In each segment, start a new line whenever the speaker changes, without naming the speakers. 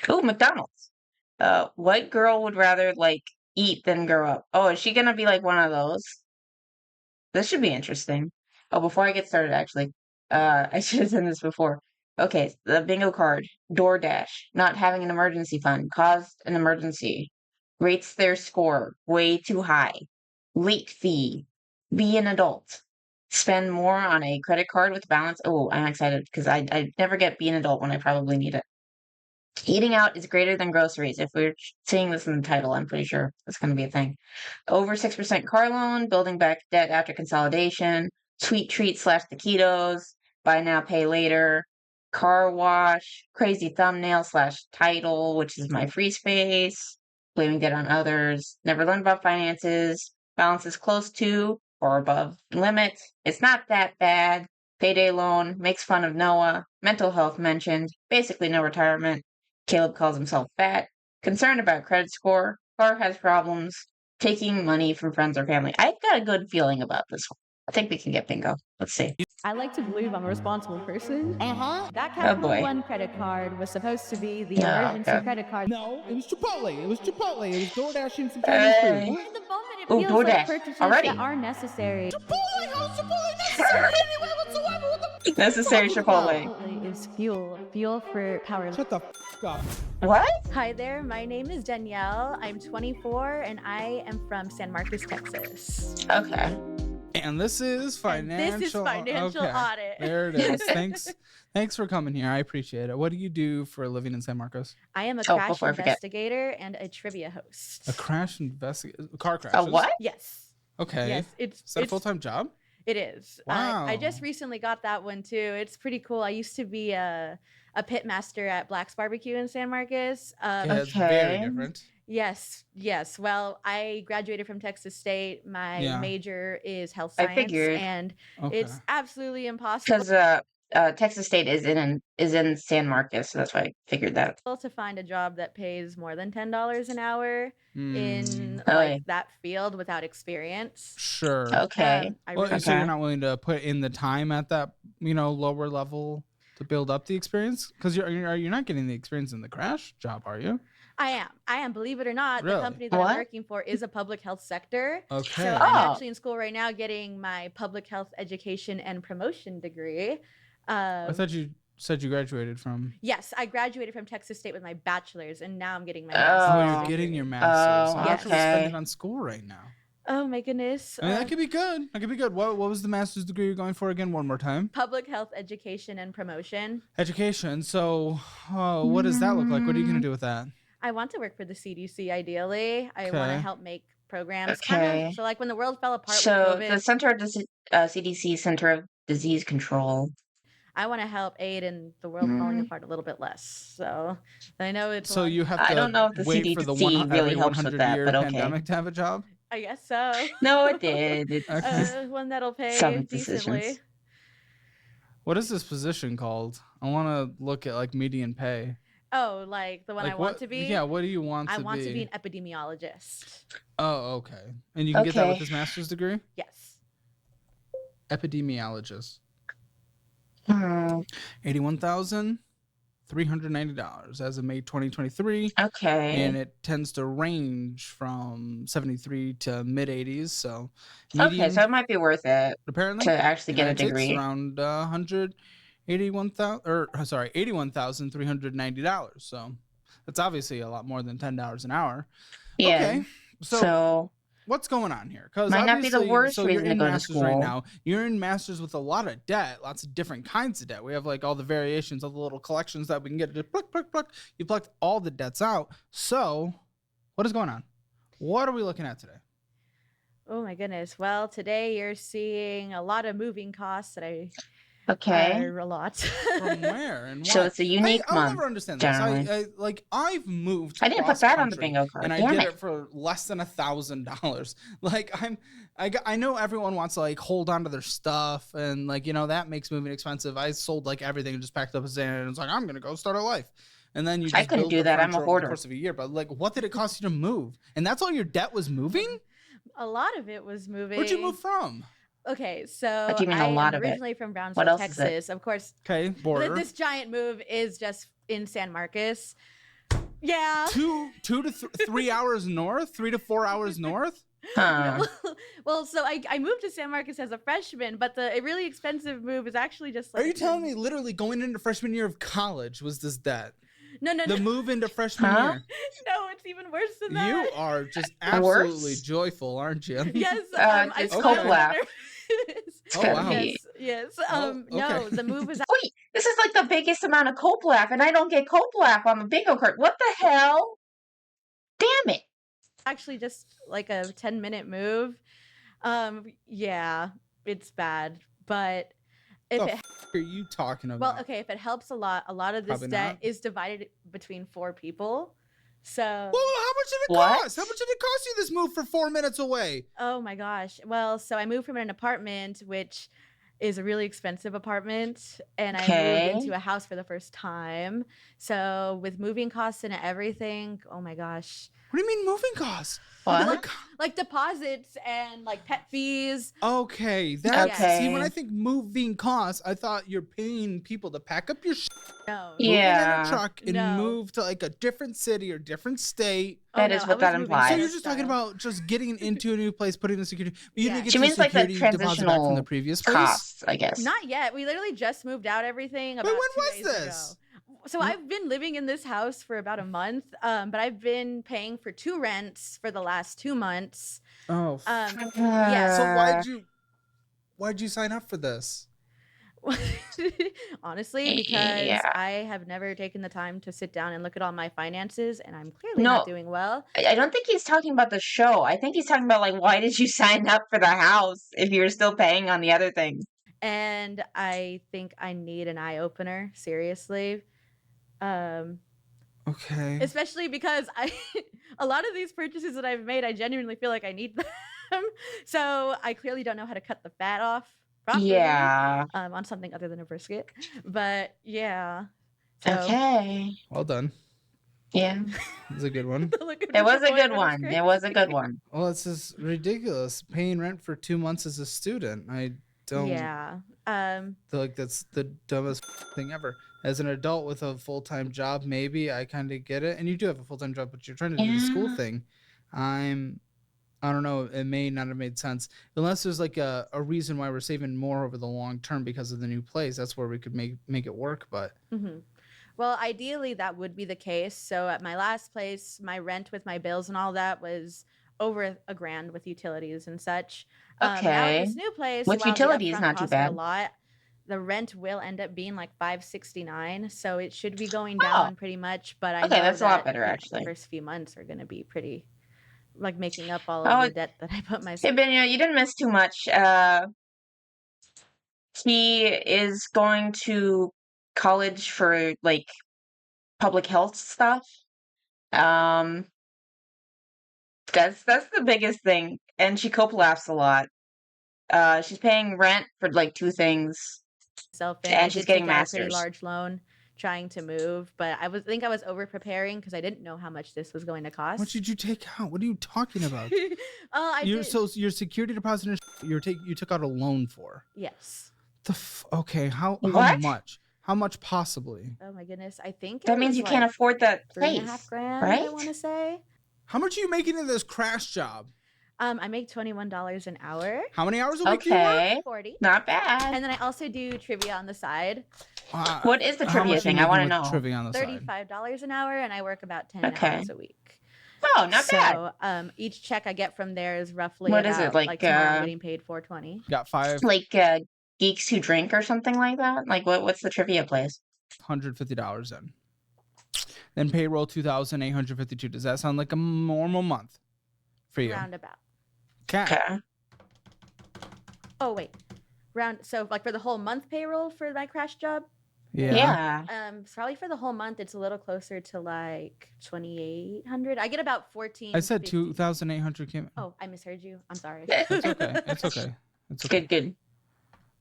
Ooh, McDonald's. What girl would rather like eat than grow up? Oh, is she gonna be like one of those? This should be interesting. Oh, before I get started, actually, I should have done this before. Okay, the bingo card. DoorDash. Not having an emergency fund caused an emergency. Rates their score way too high. Late fee. Be an adult. Spend more on a credit card with balance. Oh, I'm excited because I never get be an adult when I probably need it. Eating out is greater than groceries. If we're seeing this in the title, I'm pretty sure that's going to be a thing. Over 6% car loan, building back debt after consolidation, sweet treat slash taquitos, buy now, pay later, car wash, crazy thumbnail slash title, which is my free space, blaming debt on others, never learned about finances, balance is close to or above limit. It's not that bad. Payday loan, makes fun of Noah, mental health mentioned, basically no retirement. Caleb calls himself fat, concerned about credit score, car has problems, taking money from friends or family. I've got a good feeling about this one. I think we can get bingo. Let's see.
I like to believe I'm a responsible person. That
Oh
Capital
boy.
One credit card was supposed to be the
Oh,
emergency
God.
credit card.
No, it was Chipotle. It was Chipotle. It was DoorDash and some Chinese food.
Hey.
In the moment, it
Ooh,
feels like
DoorDash.
purchases
Already.
that are necessary.
Chipotle? How's Chipotle necessary anyway whatsoever? What the f-
Necessary
talking about?
Chipotle.
Chipotle is fuel for power.
Shut the f up.
What?
Hi there, my name is Danielle. I'm 24 and I am from San Marcos, Texas.
Okay.
And this is financial.
This is financial audit.
There it is. Thanks for coming here. I appreciate it. What do you do for a living in San Marcos?
I am a
Oh,
crash
before I forget.
investigator and a trivia host.
A crash investigator. Car crashes.
A what?
Yes.
Okay.
Yes,
Is that a full-time job?
It is.
Wow.
I just recently got that one too. It's pretty cool. I used to be a pit master at Black's Barbecue in San Marcos.
Yeah, it's very
Okay.
different.
Yes. Well, I graduated from Texas State. My
Yeah.
major is health
I
science,
figured.
and
Okay.
it's absolutely impossible
Because Texas State is in San Marcos, so that's why I figured that.
to find a job that pays more than $10 an hour in
Oh,
like
yeah.
that field without experience.
Sure.
Okay.
I
Well,
really
so you're
Okay.
not willing to put in the time at that, lower level to build up the experience? Because you're not getting the experience in the crash job, are you?
I am. Believe it or not,
Really?
the company that
What?
I'm working for is a public health sector.
Okay.
So
Oh.
I'm actually in school right now getting my public health education and promotion degree.
I thought you said you graduated from.
Yes, I graduated from Texas State with my bachelor's, and now I'm getting my
Oh,
master's.
you're getting
degree.
your master's.
Oh,
How much are we spending
okay.
on school right now?
Oh my goodness.
I mean, that could be good. That could be good. What was the master's degree you're going for again? One more time.
Public health education and promotion.
Education. So, what does that look like? What are you going to do with that?
I want to work for the CDC ideally. I want to
Okay.
help make programs.
Okay.
So like when the world fell apart
So
with
the
COVID,
Center of CDC Center of Disease Control.
I want to help aid in the world falling apart a little bit less. So I know it's.
So you have to
I don't know if the
wait for the
CDC really
every
helps with
100
that,
year
but okay.
pandemic to have a job?
I guess so.
No, it did. It's
Okay.
One that'll pay
some
decently.
decisions.
What is this position called? I want to look at like median pay.
Oh, like the one I
Like
want
what?
to be?
Yeah. What do you want
I
to
want
be?
to be an epidemiologist.
Oh, okay. And you can get that with
Okay.
this master's degree?
Yes.
Epidemiologist.
Hmm.
$81,390 as of May 2023.
Okay.
And it tends to range from 73 to mid 80s. So
Okay, so it might be worth it
apparently
to actually get a
United States,
degree.
around $81,390. So that's obviously a lot more than $10 an hour.
Yeah.
Okay. So what's going on here? Because
Might not be the worst
you're
reason to
in
go to
masters right
school.
now. You're in masters with a lot of debt, lots of different kinds of debt. We have like all the variations of the little collections that we can get. Just pluck, pluck, pluck. You plucked all the debts out. So what is going on? What are we looking at today?
Oh my goodness. Well, today you're seeing a lot of moving costs that
Okay.
are a lot.
From where and why?
So it's a unique
I'll
month.
never understand
generally.
this. I've moved.
I didn't put that on the
cross-country,
bingo card.
and I
Damn
did
it.
it for less than $1,000. Like I know everyone wants to like hold on to their stuff, and like that makes moving expensive. I sold like everything and just packed up a sand and was like, I'm gonna go start a life. And then you just
I couldn't
build
do
the
that. I'm a
furniture over the
hoarder.
course of a year. But like, what did it cost you to move? And that's all your debt was moving?
A lot of it was moving.
Where'd you move from?
Okay, so
What do you mean
I
a lot
am
of it?
originally from Brownsville,
What else is it?
Texas. Of course,
Okay, border.
this giant move is just in San Marcos. Yeah.
3 hours north, 3 to 4 hours north.
Huh.
Well, so I moved to San Marcos as a freshman, but the really expensive move is actually just like.
Are you telling me literally going into freshman year of college was this debt?
No.
The move into freshman
Huh?
year.
No, it's even worse than that.
You are just absolutely joyful, aren't you?
Yes. I
it's
swear
Coplap.
there is.
Oh, wow.
Yes.
Oh,
No,
okay.
the move is
Wait, this is like the biggest amount of Coplap, and I don't get Coplap on the bingo card. What the hell? Damn it.
actually just like a 10-minute move. Yeah, it's bad, but if
The
it
f- are you talking about?
well, okay, if it helps a lot of this
Probably
debt
not.
is divided between 4 people. So,
Well, how much did it
What?
cost? How much did it cost you this move for 4 minutes away?
oh my gosh. Well, so I moved from an apartment which is a really expensive apartment, and I moved
Okay.
into a house for the first time. So, with moving costs and everything, oh my gosh.
What do you mean moving costs?
What?
Like deposits and like pet fees.
Okay, that's
Okay.
see when I think moving costs, I thought you're paying people to pack up your shit,
No.
move it in
Yeah.
a truck, and
No.
move to like a different city or different state.
That is
I
what
was
that
moving
implies.
So
Nice.
you're just talking
style.
about just getting into a new place, putting the security. But you
Yeah.
didn't get
She
your
means like the
security deposit back from the
transitional
previous place.
Costs, I guess.
Not yet. We literally just moved out everything
Wait,
about
when
2
was
days
this?
ago. So I've been living in this house for about a month, but I've been paying for 2 rents for the last 2 months.
Oh.
Yeah.
So why'd you sign up for this?
Honestly, because
Yeah.
I have never taken the time to sit down and look at all my finances, and I'm clearly
No.
not doing well.
I don't think he's talking about the show. I think he's talking about like why did you sign up for the house if you were still paying on the other things?
And I think I need an eye opener, seriously.
Okay.
Especially because a lot of these purchases that I've made, I genuinely feel like I need them. So I clearly don't know how to cut the fat off properly.
Yeah.
On something other than a brisket. But yeah. So
Okay.
Well done.
Yeah.
It's a good one.
the look of
It was a good
disappointment is
one. It was a
crazy.
good one.
Well, it's just ridiculous. Paying rent for 2 months as a student. I don't
Yeah.
feel like that's the dumbest thing ever. As an adult with a full-time job, maybe I kind of get it. And you do have a full-time job, but you're trying to do the school
Yeah.
thing. I don't know. It may not have made sense unless there's like a reason why we're saving more over the long term because of the new place. That's where we could make it work. But
Mhm. Well, ideally that would be the case. So at my last place, my rent with my bills and all that was over $1,000 with utilities and such. Now at
Okay.
this new place,
With
while the
utilities,
upfront
not too
costs are a
bad.
lot, the rent will end up being like $569. So it should be going
Oh.
down pretty much. But I
Okay,
know
that's a lot
that
better,
the
actually.
first few months are going to be pretty, like making up all
Oh,
of the debt that I put myself.
Hey, Ben, you didn't miss too much. He is going to college for like public health stuff. That's the biggest thing. And she co-laughs a lot. She's paying rent for like 2 things.
Myself in.
And
I
she's
did
getting
take out a pretty
masters.
large loan trying to move, but I think I was over preparing because I didn't know how much this was going to cost.
what did you take out? What are you talking about?
I did.
So your security deposit and you took out a loan for.
Yes.
Okay, how
What?
much? How much possibly?
Oh my goodness. I think
That
it
means
was
you can't
like
afford that place,
$3,500.
right?
I want to say.
How much are you making in this crash job?
I make $21 an hour.
How many hours a week do you work?
Okay,
40.
not bad.
And then I also do trivia on the side.
What is the
How
trivia
much you
thing? I
making
want to
with
know.
Trivia on the side.
$35 an hour, and I work about 10
Okay.
hours a week.
Oh, not bad.
So each check I get from there is roughly
What is it,
about,
like,
tomorrow I'm getting paid $420.
Got
Like geeks who drink or something like that. Like what's the trivia place?
$550 in. Then payroll $2,852. Does that sound like a normal month for you?
Roundabout.
Okay.
Okay.
Oh wait, so like for the whole month payroll for my crash job.
Yeah.
So probably for the whole month it's a little closer to like 2,800. I get about 14.
I said 2,800 came.
Oh, I misheard you. I'm sorry.
It's okay. It's okay. It's okay.
Good.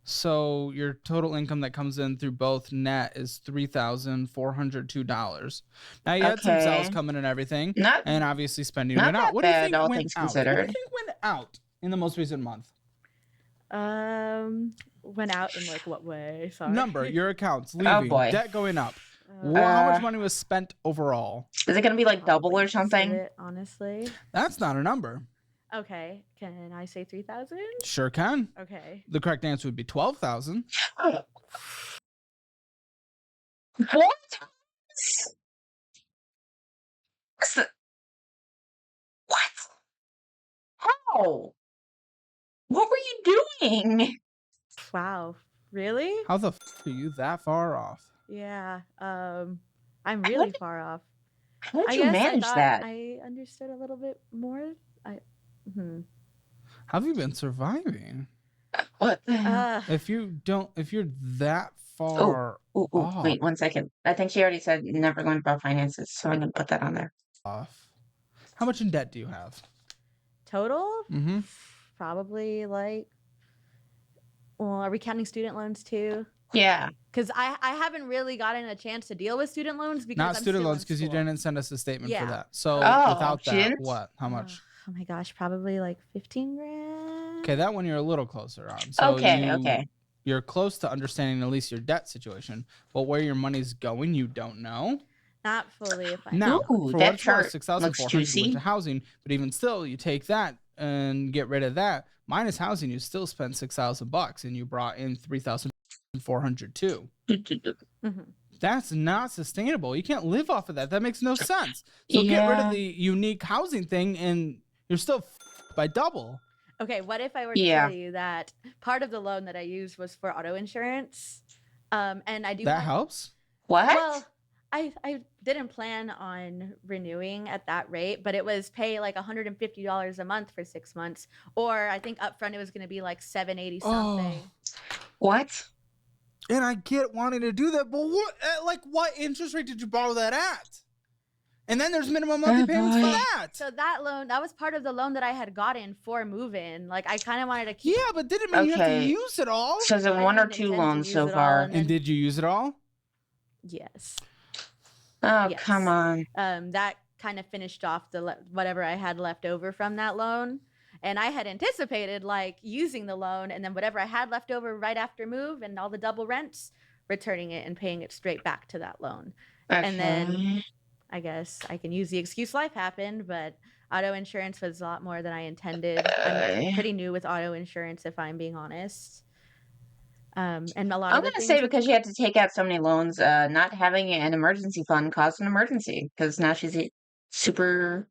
So your total income that comes in through both net is $3,402. Now you had some sales
Okay.
coming and everything,
Not
and obviously spending
not
went out.
that
What do you
bad,
think
all
went
things
out? What do
considered.
you think went out in the most recent month?
Went out in like what way? Sorry.
Number, your accounts leaving,
boy.
debt going up. How much
Uh,
money was spent overall?
is it gonna be like double
Probably
or
most of
something?
it, honestly.
That's not a number.
Okay, can I say 3,000?
Sure can.
Okay.
The correct answer would be 12,000.
What? What? How? What were you doing?
Wow. Really?
How the are you that far off?
Yeah. I'm
How
really
did,
far off.
how did
I
you
guess I
manage
thought
that?
I understood a little bit more. Hmm.
How have you been surviving?
What the hell?
If you're that
Oh,
far
wait 1 second. I think she already said never learned about finances, so I'm gonna put that on there.
off, how much in debt do you have?
Total?
Mm-hmm.
Probably like, well, are we counting student loans too?
Yeah.
Because I haven't really gotten a chance to deal with student loans because
Not
I'm
student
still
loans
in
because you
school.
didn't send us a statement for
Yeah.
that. So
Oh,
without
she
that,
didn't?
what? How much?
Oh my gosh, probably like 15 grand.
Okay, that one you're a little closer on. So
Okay.
you're close to understanding at least your debt situation, but where your money's going, you don't know.
Not fully, if I
Now,
Ooh,
for what
that
it's worth,
chart
6,400
looks
went
juicy.
to housing, but even still, you take that and get rid of that minus housing, you still spent $6,000, and you brought in 3,400 too.
Mm-hmm.
That's not sustainable. You can't live off of that. That makes no sense. So get rid of
Yeah.
the unique housing thing, and you're still by double.
Okay, what if I were to
Yeah.
tell you that part of the loan that I used was for auto insurance? And I do
That
have,
helps.
well,
What?
I didn't plan on renewing at that rate, but it was pay like $150 a month for 6 months, or I think upfront it was going to be like $780 something.
What?
And I get wanting to do that, but what interest rate did you borrow that at? And then there's minimum monthly
Oh,
payments for
boy.
that.
So that loan, that was part of the loan that I had gotten for move-in. Like I kind of wanted to keep.
Yeah, but didn't mean you have to
Okay.
use it all.
So is it
I
one or
didn't
two
intend to
loans
use
so
it all,
far?
and
And
then
did you use it all?
yes,
Oh,
yes.
come on.
That kind of finished off the whatever I had left over from that loan. And I had anticipated like using the loan and then whatever I had left over right after move and all the double rents, returning it and paying it straight back to that loan. And then
Okay.
I guess I can use the excuse life happened, but auto insurance was a lot more than I intended. I'm pretty new with auto insurance, if I'm being honest. And a lot
I'm
of the
gonna
things
say
with
because you had to take out so many loans, not having an emergency fund caused an emergency because now she's super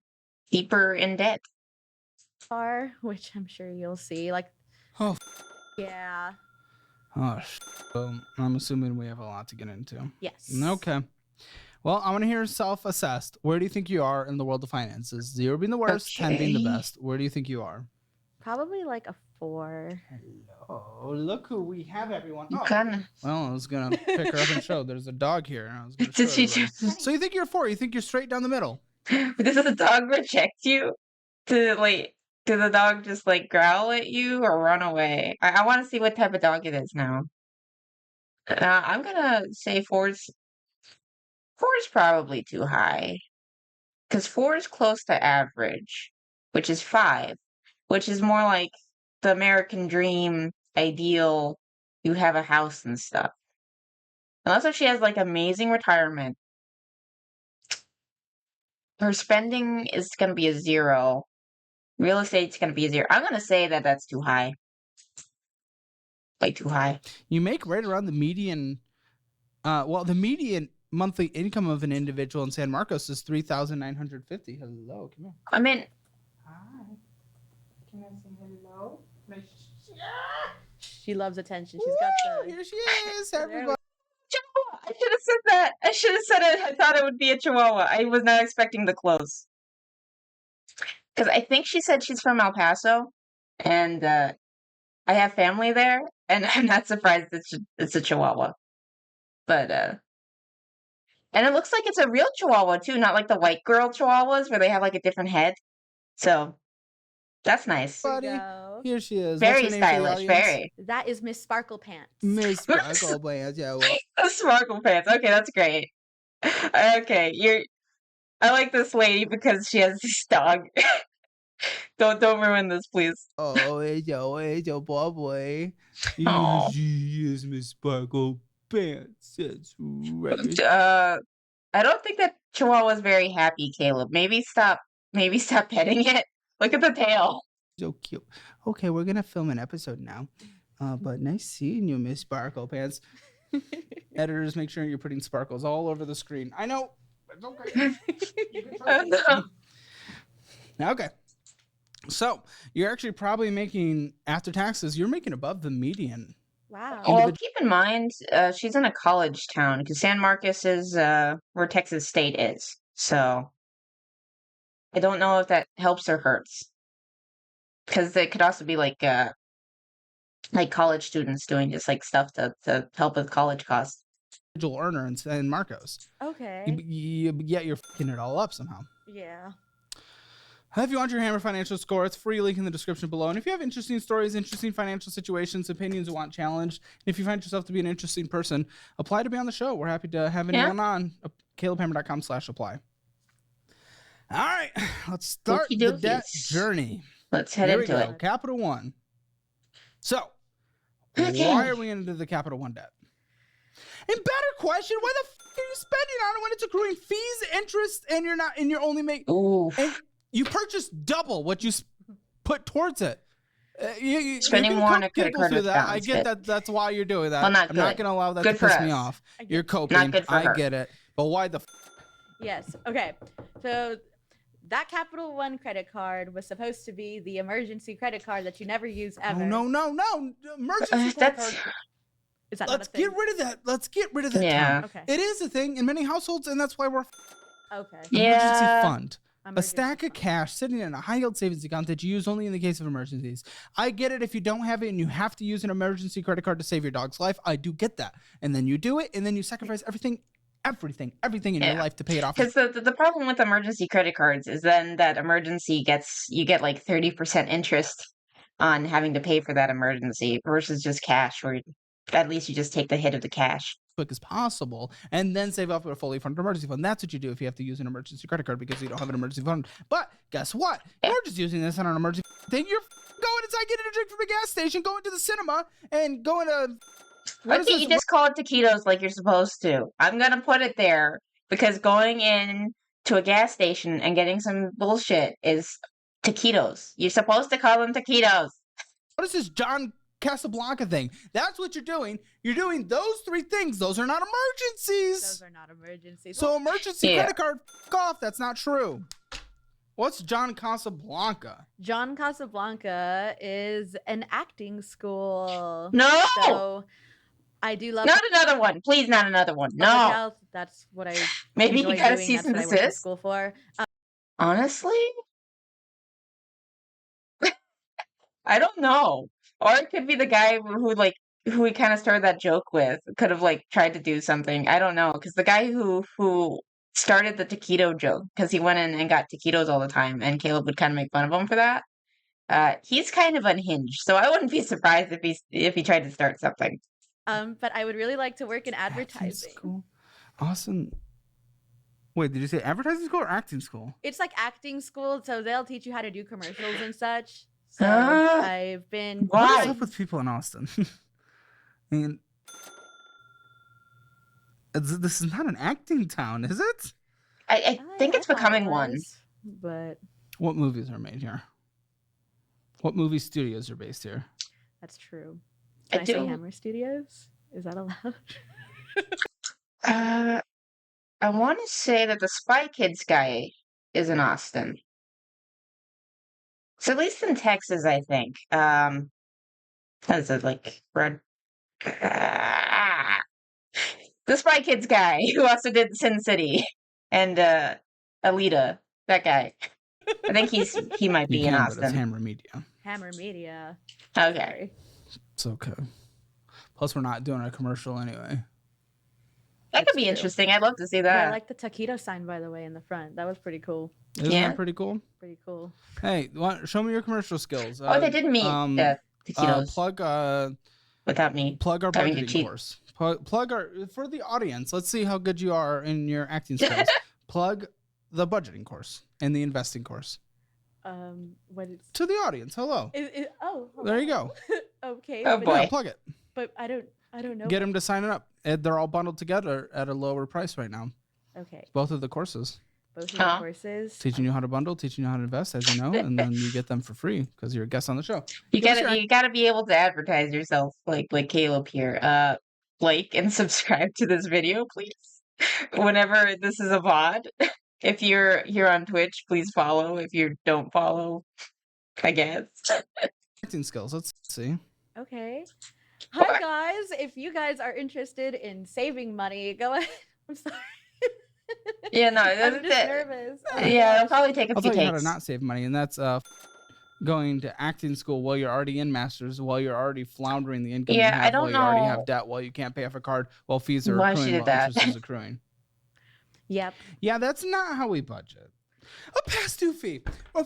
deeper in debt.
are, which I'm sure you'll see. Like,
Oh,
yeah,
so I'm assuming we have a lot to get into.
yes.
Okay. Well, I want to hear self-assessed. Where do you think you are in the world of finances? 0 being the worst, 10 being the
Okay.
best. Where do you think you are?
Probably like a 4.
Hello, look who we have, everyone.
You
Oh,
kinda.
well, I was gonna pick her up and show. There's a dog here. And I was gonna
Did
show
she
everybody.
just?
So you think you're a 4? You think you're straight down the middle?
Does the dog reject you? To like, did the dog just like growl at you or run away? I want to see what type of dog it is now. I'm gonna say four's probably too high because 4 is close to average, which is 5, which is more like the American dream ideal. You have a house and stuff. Unless if she has like amazing retirement, her spending is gonna be a 0. Real estate's gonna be a 0. I'm gonna say that that's too high. Like too high.
You make right around the median. The median monthly income of an individual in San Marcos is $3,950. Hello, come here.
I mean,
Hi. Can I say hello?
She loves attention. She's got the.
Here she is, everybody.
Chihuahua. I should have said that. I should have said it. I thought it would be a Chihuahua. I was not expecting the close. Because I think she said she's from El Paso, and I have family there, and I'm not surprised it's a Chihuahua. But and it looks like it's a real Chihuahua too, not like the white girl Chihuahuas where they have like a different head. So that's nice.
There we
Buddy.
go.
Here she is.
Very
What's her name for the
stylish.
audience?
Very.
That is Miss Sparkle Pants.
Miss Sparkle Pants. Yeah, well.
Sparkle pants. Okay, that's great. Okay, I like this lady because she has this dog. Don't ruin this, please.
Oh, it's your boy.
Aw.
She is Miss Sparkle pants. That's right.
I don't think that Chihuahua was very happy, Caleb. Maybe stop petting it. Look at the tail.
So cute. Okay, we're gonna film an episode now. But nice seeing you, Miss Sparkle Pants. Editors, make sure you're putting sparkles all over the screen. I know. It's okay. You can trust me. Okay. So you're actually probably making, after taxes, you're making above the median.
Wow.
Well, keep in mind, she's in a college town because San Marcos is where Texas State is. So I don't know if that helps or hurts. Because it could also be like college students doing just like stuff to help with college costs.
Individual earner in San Marcos.
Okay.
Yet you're fucking it all up somehow.
Yeah.
If you want your Hammer financial score, it's free. Link in the description below. And if you have interesting stories, interesting financial situations, opinions you want challenged, and if you find yourself to be an interesting person, apply to be on the show. We're happy to have anyone on. CalebHammer.com/apply. All right, let's start the debt journey.
Let's head into it.
Capital One. So, why are we into the Capital One debt? And better question, why the f are you spending on it when it's accruing fees, interest, and you're only making... And you purchased double what you put towards it.
Spending more on a credit card with
that. I get that. That's why you're doing that.
Well, not
I'm
good.
not going to allow that
Good
to piss
for
me
us.
off. You're coping.
Not good for her.
I get it. But why the f?
Yes. Okay. So that Capital One credit card was supposed to be the emergency credit card that you never use ever.
Oh, no. Emergency credit card.
Is that
Let's get rid of that. Let's get rid of that.
Yeah.
Okay. It is a thing in many households, and that's why we're
okay.
Emergency fund. A stack of cash sitting in a high-yield savings account that you use only in the case of emergencies. I get it if you don't have it and you have to use an emergency credit card to save your dog's life. I do get that. And then you do it, and then you sacrifice everything in your life to pay it off.
Because the problem with emergency credit cards is then that emergency you get like 30% interest on having to pay for that emergency versus just cash, where at least you just take the hit of the cash.
Quick as possible, and then save up a fully funded emergency fund. That's what you do if you have to use an emergency credit card because you don't have an emergency fund. But guess what? You're just using this on an emergency thing. You're going inside, getting a drink from a gas station, going to the cinema, and going to...
Why can't you just call it taquitos like you're supposed to? I'm going to put it there because going in to a gas station and getting some bullshit is taquitos. You're supposed to call them taquitos.
What is this John Casablanca thing? That's what you're doing. You're doing those three things. Those are not emergencies.
Those are not emergencies.
So emergency credit card, f off. That's not true. What's John Casablanca?
John Casablanca is an acting school.
No.
So I do love
not another one. Please, not another one. No.
Health, that's what I
maybe
enjoy
you gotta
doing.
cease
That's
and
what I went to
desist.
school for.
Honestly, I don't know. Or it could be the guy who we kind of started that joke with. Could have like tried to do something. I don't know, because the guy who started the taquito joke, because he went in and got taquitos all the time, and Caleb would kind of make fun of him for that. He's kind of unhinged, so I wouldn't be surprised if he tried to start something.
But I would really like to work in advertising.
Awesome. Wait, did you say advertising school or acting school?
It's like acting school, so they'll teach you how to do commercials and such. So I've been...
What's up with people in Austin? I mean, this is not an acting town, is it?
I think it's becoming one.
But
what movies are made here? What movie studios are based here?
That's true. Can I say Hammer Studios? Is that allowed?
I want to say that the Spy Kids guy is in Austin. So at least in Texas, I think. Is it like red? The Spy Kids guy who also did Sin City and Alita, that guy. I think he might be in Austin.
But it's Hammer Media.
Hammer Media.
Okay.
It's okay. Plus, we're not doing a commercial anyway.
That could be interesting. I'd love to see that.
Yeah, I like the taquito sign, by the way, in the front. That was pretty cool.
Isn't that pretty cool?
Pretty cool.
Hey, show me your commercial skills.
They did meet taquitos.
Plug
without me.
Plug our budgeting course. Plug our for the audience. Let's see how good you are in your acting skills. Plug the budgeting course and the investing course.
What is
to the audience? Hello.
Hello.
There you go.
Okay.
Oh boy.
Yeah, plug it.
But I don't I don't know.
Get them to sign it up. They're all bundled together at a lower price right now.
Okay.
Both of the courses.
Both of the courses.
Teaching you how to bundle, teaching you how to invest, as you know, and then you get them for free because you're a guest on the show.
You gotta be able to advertise yourself like Caleb here. Like and subscribe to this video, please. Whenever this is a VOD. If you're here on Twitch, please follow. If you don't follow, I guess.
Acting skills. Let's see.
Okay. Hi guys. If you guys are interested in saving money, go ahead. I'm sorry.
Yeah, no,
I'm just nervous.
Yeah, it'll probably take a
I'll
few
tell you how to
takes.
not save money, and that's going to acting school while you're already in masters, while you're already floundering the income
Yeah,
you have,
I don't
while you already
know
have debt, while you can't pay off a card, while fees are
why she
accruing,
did
while
that.
interest is accruing.
Yep.
Yeah, that's not how we budget. A past due fee. A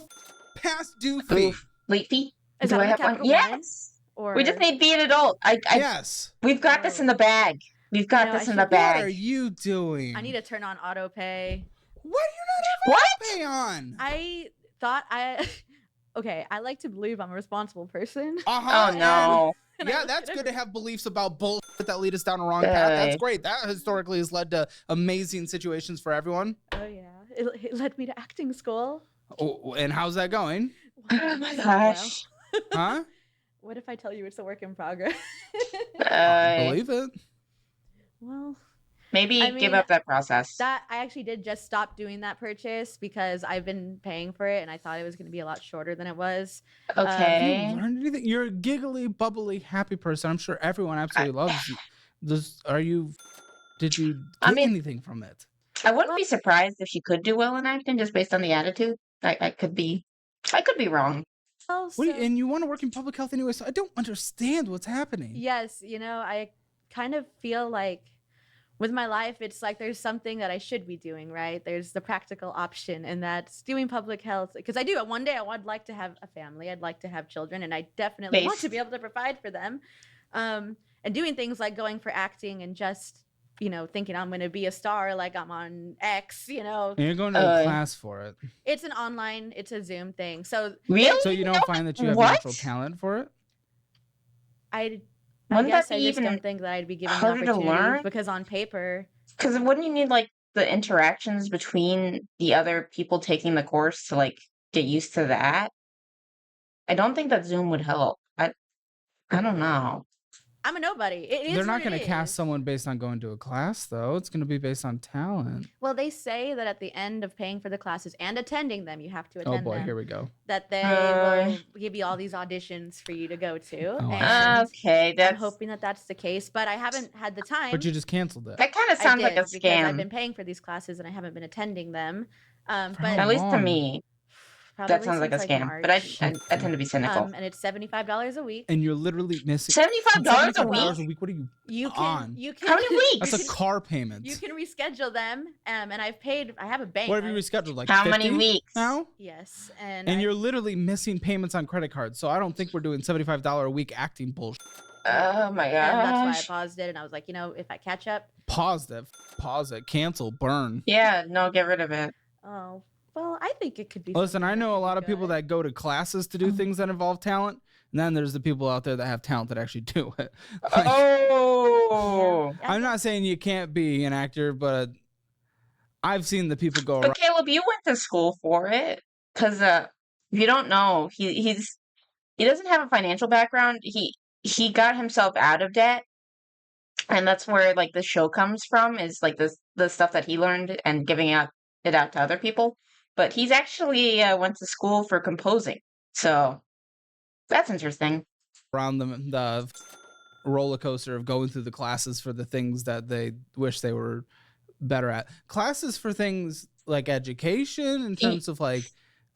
past due fee.
Oof. Late fee?
Is
Do
that
I
on the
have one?
capital one?
Yes.
Or
We just need be an adult.
Yes.
We've got this in the bag. We've got
know,
this
I
in the
should-
What
bag.
are you doing?
I need to turn on auto pay.
What do you not
What?
have pay on?
I thought okay, I like to believe I'm a responsible person.
Uh-huh.
Oh no.
Yeah, that's good to have beliefs about bullshit that lead us down a wrong path. That's great. That historically has led to amazing situations for everyone.
Oh yeah. It led me to acting school.
Oh, and how's that going?
Oh my gosh.
Huh?
What if I tell you it's a work in progress?
I believe it.
Well,
Maybe
I
give
mean,
up that process.
that I actually did just stop doing that purchase because I've been paying for it and I thought it was going to be a lot shorter than it was.
Okay.
Have you learned anything? You're a giggly, bubbly, happy person. I'm sure everyone absolutely loves you. Did you get anything from it?
I wouldn't be surprised if she could do well in acting just based on the attitude. I could be wrong.
Well,
And you want to work in public health anyway, so I don't understand what's happening.
yes, I kind of feel like with my life, it's like there's something that I should be doing, right? There's the practical option, and that's doing public health. Because I do, one day I would like to have a family. I'd like to have children, and I definitely want to be able to provide for them. And doing things like going for acting and just, thinking I'm going to be a star like I'm on X,
And you're going to a class for it.
It's an online, it's a Zoom thing. So
Really?
So you don't find that you have
What?
natural talent for it?
I
Wouldn't
guess
that
I
be
just
even
don't think that I'd be given the
harder to
opportunity
learn?
because on paper,
Because wouldn't you need like the interactions between the other people taking the course to like get used to that? I don't think that Zoom would help. I don't know.
I'm a nobody. It is
They're not
what it
going to cast
is.
someone based on going to a class, though. It's going to be based on talent.
Well, they say that at the end of paying for the classes and attending them, you have to attend
Oh boy,
them,
here we go.
that they will give you all these auditions for you to go to.
Oh,
and
Okay,
I'm
that's
hoping that that's the case, but I haven't had the time.
But you just canceled it.
that kind of
I
sounds like
did
a
because I've
scam.
been paying for these classes and I haven't been attending them.
how
But
At least to
long?
me,
probably
that sounds like a
since,
scam. But I
March.
tend to be cynical.
And it's $75 a week.
And you're literally missing
$75 a week?
$75 a week. What are you
You
on?
can
How many weeks?
That's a car payment.
You can reschedule them, and I have a bank.
What have you rescheduled? Like
How many
50
weeks?
now?
Yes, and
And you're literally missing payments on credit cards. So I don't think we're doing $75 a week acting bullshit.
Oh my
and that's why I
gosh.
paused it, and I was like, if I catch up,
Pause it. Cancel. Burn.
Yeah, no, get rid of it.
oh, well, I think it could be.
Listen, I
something
know a
could
lot
be
of people
good.
that go to classes to do things that involve talent. And then there's the people out there that have talent that actually do it. Like,
Oh.
Yeah.
I'm not saying you can't be an actor, but I've seen the people go around.
But Caleb, you went to school for it, because if you don't know, he doesn't have a financial background. He got himself out of debt, and that's where like the show comes from. Is like the stuff that he learned and giving it out to other people. But he's actually went to school for composing, so that's interesting.
around the roller coaster of going through the classes for the things that they wish they were better at. Classes for things like education in terms of like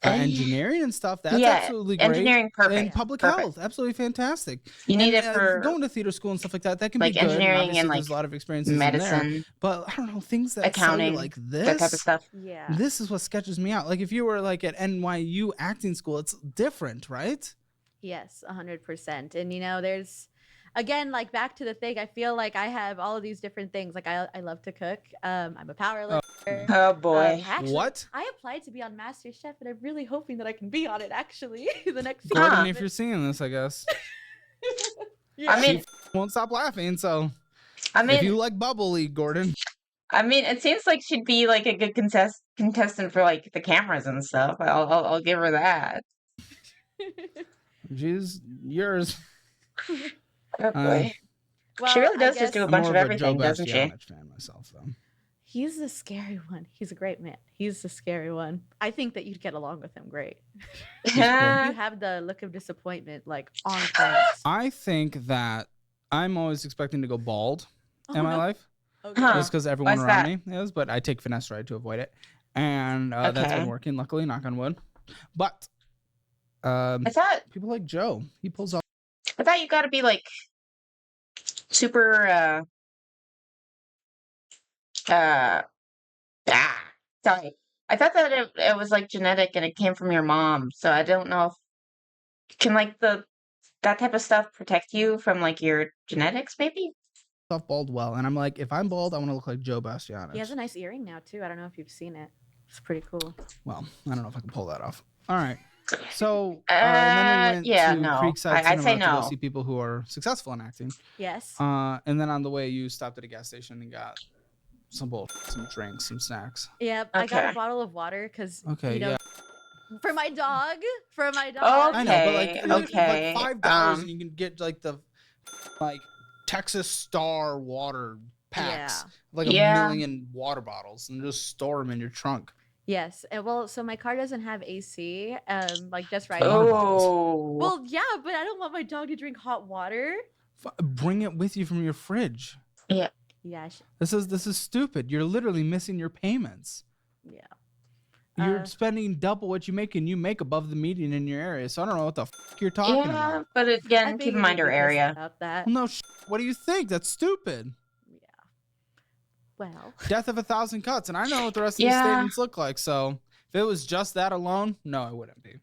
engineering and stuff. That's absolutely great.
Engineering, perfect.
And public
Perfect.
health, absolutely fantastic.
You need
And,
it for
going to theater school and stuff like that. That can
like
be good.
engineering
Obviously,
and,
there's
like,
a lot of experiences in there.
medicine,
But I don't know, things that sell you
accounting,
like this.
that type of stuff.
Yeah.
This is what sketches me out. Like if you were like at NYU acting school, it's different, right?
Yes, 100%. And there's again, like back to the thing. I feel like I have all of these different things. Like I love to cook. I'm a power lifter.
Oh boy.
Actually,
What?
I applied to be on MasterChef, and I'm really hoping that I can be on it. Actually, the next
Gordon,
season.
if you're seeing this, I guess.
I mean,
won't stop laughing. So
I
if you
mean,
like bubbly, Gordon,
it seems like she'd be like a good contestant for like the cameras and stuff. I'll give her that.
she's yours.
Oh boy. She
well,
really
I
does just
guess
do a
I'm
bunch
more
of
of a Joe
everything, doesn't she?
Bastianich fan myself, though.
he's the scary one. He's a great man. He's the scary one. I think that you'd get along with him great. You have the look of disappointment, like on point.
I think that I'm always expecting to go bald in my life.
Okay.
Huh.
Just because everyone
Why's
around
that?
me is, but I take finasteride to avoid it. And that's been
Okay.
working, luckily, knock on wood. But
I thought
people like Joe, he pulls off.
you gotta be like super sorry. I thought that it was like genetic and it came from your mom. So I don't know if can like that type of stuff protect you from like your genetics, maybe?
Off bald well. And I'm like, if I'm bald, I want to look like Joe Bastianich.
He has a nice earring now too. I don't know if you've seen it. It's pretty cool.
Well, I don't know if I can pull that off. All right. So and then we went to
no.
Creekside
I'd
Cinema
say
to go
no.
see people who are successful in acting.
Yes.
And then on the way, you stopped at a gas station and got some drinks, some snacks.
Yep. I got a
Okay.
bottle of water because
Okay, yeah.
for my dog. For my dog.
Okay.
I know, but like
okay.
$5 and you can get like the Texas Star water packs, like
Yeah.
a million water bottles, and just store them in your trunk.
Yes. And well, so my car doesn't have AC. Like just right.
Water bottles.
Oh.
Well, yeah, but I don't want my dog to drink hot water.
Bring it with you from your fridge.
Yeah.
Yeah.
This is stupid. You're literally missing your payments.
Yeah.
You're spending double what you make, and you make above the median in your area. So I don't know what the you're talking
Yeah,
about.
but
I
again, keep
figured
in mind
you'd
your
be pissed
area.
About that.
Well, no, what do you think? That's stupid.
Yeah. Well.
Death of 1,000 cuts, and I know what the rest of these
Yeah.
statements look like. So if it was just that alone, no, it wouldn't be.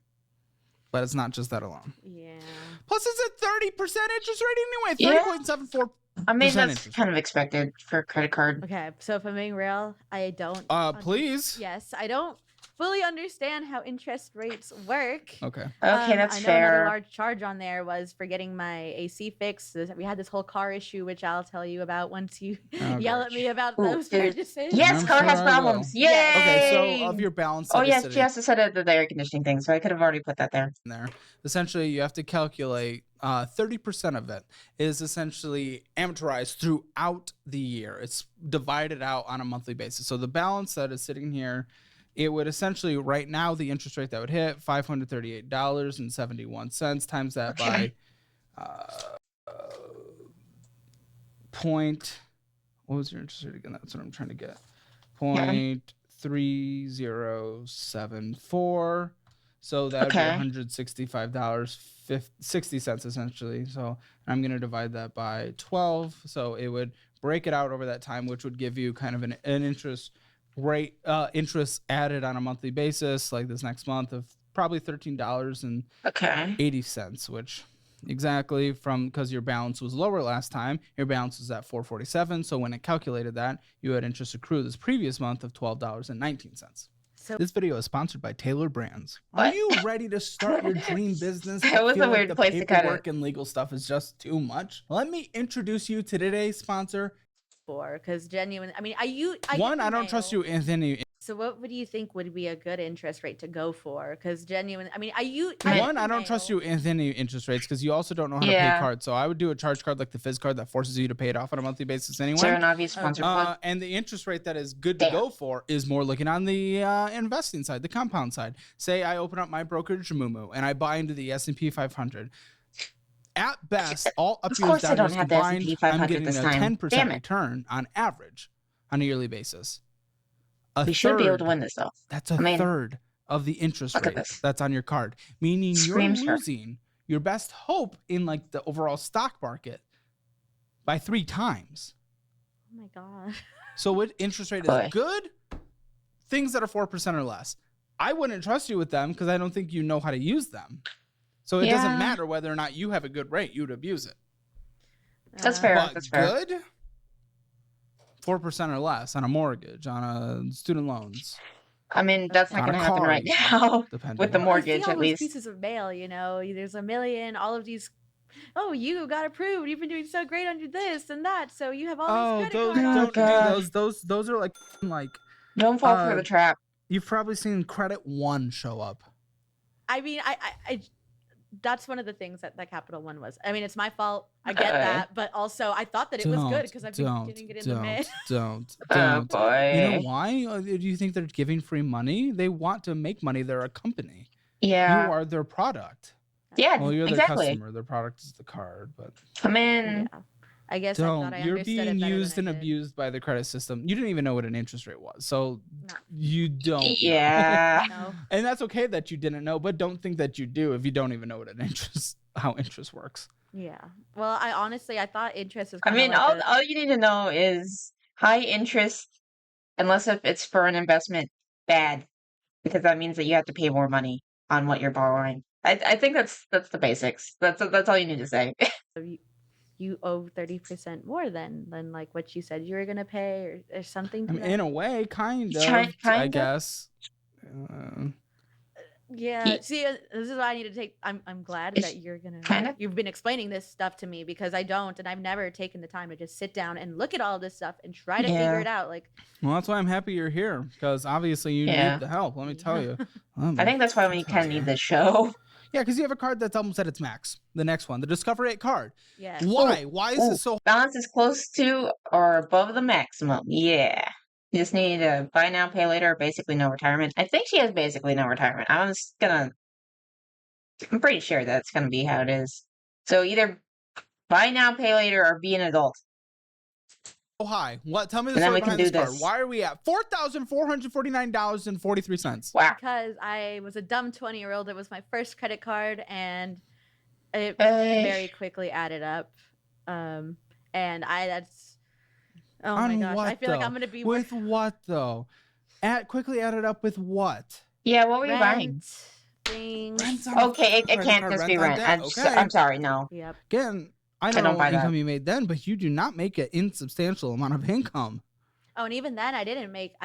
But it's not just that alone.
Yeah.
Plus, it's a 30% interest rate anyway.
Yeah.
30.74.
I mean, that's
interest.
kind of expected for a credit card.
Okay. So if I'm being real, I don't.
Please.
Yes, I don't fully understand how interest rates work.
Okay.
Okay,
I
that's
know
fair.
another large charge on there was for getting my AC fixed. We had this whole car issue, which I'll tell you about once you yell at me about
Ooh,
those
dude.
purchases.
Yes,
I'm
car
sure
has
I
problems.
will.
Yay!
Yes.
Okay, so of your balance
Oh yes,
acidity
she also said the air conditioning thing, so I could have already put that there.
there, essentially you have to calculate 30% of it is essentially amortized throughout the year. It's divided out on a monthly basis. So the balance that is sitting here, it would essentially right now the interest rate that would hit $538.71 times that by point. What was your interest rate again? That's what I'm trying to get. 0.3074. So that would be $165.60 essentially. So I'm going to divide that by 12. So it would break it out over that time, which would give you kind of an interest rate, interest added on a monthly basis, like this next month, of probably $13.80, which exactly from because your balance was lower last time, your balance was at $447. So when it calculated that, you had interest accrued this previous month of $12.19.
So
This video is sponsored by Taylor Brands.
What?
Are you ready to start your dream business?
That was
Feel
a
like
weird
the
place to cut it.
paperwork and legal stuff is just too much? Let me introduce you to today's sponsor.
because genuine. I mean, I
don't trust you, Anthony.
So what would you think would be a good interest rate to go for? Because genuine. I mean,
I don't trust you with any interest rates because you also don't know how to pay
Yeah.
cards. So I would do a charge card like the Fizz card that forces you to pay it off on a monthly basis anyway.
Is there an obvious sponsor plug?
And the interest rate that is good to go for is more looking on the investing side, the compound side. Say I open up my brokerage Mumu and I buy into the S&P 500. At best, all up
Of
years
course I
down
don't
years
have the
combined,
S&P
I'm
500
getting
this
a
time.
10%
Damn it.
return on average on a yearly basis.
We should be able to win this though.
That's a third of the interest
Look at
rate
this.
that's on your card, meaning
Screams
you're
her.
losing your best hope in like the overall stock market by 3 times.
Oh my god.
So what interest rate
Boy.
is good? Things that are 4% or less. I wouldn't trust you with them because I don't think you know how to use them. So it doesn't
Yeah.
matter whether or not you have a good rate, you'd abuse it.
That's fair.
But
That's fair.
good? 4% or less on a mortgage, on a student loans,
I mean, that's not
on
going
a
to happen
car,
right now
depending.
with the
Well, I see
mortgage,
all
at
those
least.
pieces of mail, you know, there's a million, all of these oh, you got approved. You've been doing so great under this and that. So you have all
Oh,
these credit
those
card
Oh,
don't
options.
do those are like
Don't fall for the trap.
you've probably seen Credit One show up.
I mean, I that's one of the things that Capital One was. I mean, it's my fault. I get that, but also I thought that it was good because I've been getting it in the mail.
Don't.
Oh boy.
You know why? Do you think they're giving free money? They want to make money. They're a company.
Yeah.
You are their product.
Yeah.
Well, you're their
exactly.
customer. Their product is the card, but
Come in.
Yeah. I guess I thought I
You're
understood it
being
better
used
than
and
I did.
abused by the credit system. You didn't even know what an interest rate was, so
No.
you don't. know.
Yeah.
No.
And that's okay that you didn't know, but don't think that you do if you don't even know what how interest works.
Yeah. Well, I thought interest was
I
kind
mean,
of like
all you need to know is high interest, unless if it's for an investment, bad, because that means that you have to pay more money on what you're borrowing. I think that's the basics. That's all you need to say.
you owe 30% more than like what you said you were gonna pay or something.
I mean, in a way, kind of,
Kind
I
of.
guess.
Yeah. See, this is why I need to take. I'm glad that you're gonna.
kind of.
You've been explaining this stuff to me because I don't, and I've never taken the time to just sit down and look at all this stuff and try to figure it out. Like,
well, that's why I'm happy you're here because obviously you
Yeah.
need the help. Let me tell you.
I think that's why we kind of need this show.
Yeah, because you have a card that's almost at its max. The next one, the Discover 8 card.
yeah.
Why? Why is it so?
Balance is close to or above the maximum. Yeah. You just need to buy now, pay later, or basically no retirement. I think she has basically no retirement. I'm pretty sure that's gonna be how it is. So either buy now, pay later, or be an adult.
High? What? Tell me the
And then
story
we can
behind this
do
card.
this.
Why are we at $4,449.43?
Wow.
Because I was a dumb 20-year-old. It was my first credit card, and it very quickly added up. And that's. Oh my gosh!
What,
I feel like I'm gonna be
with what though? Quickly added up with what?
Yeah, what were you buying?
Things.
Rent's on
Okay, it
credit
can't
card,
just be
rent on
rent.
debt. Okay.
I'm sorry, no.
Yep.
Again, I don't
don't
know
buy
what
that.
income you made then, but you do not make an insubstantial amount of income.
Oh, and even then, I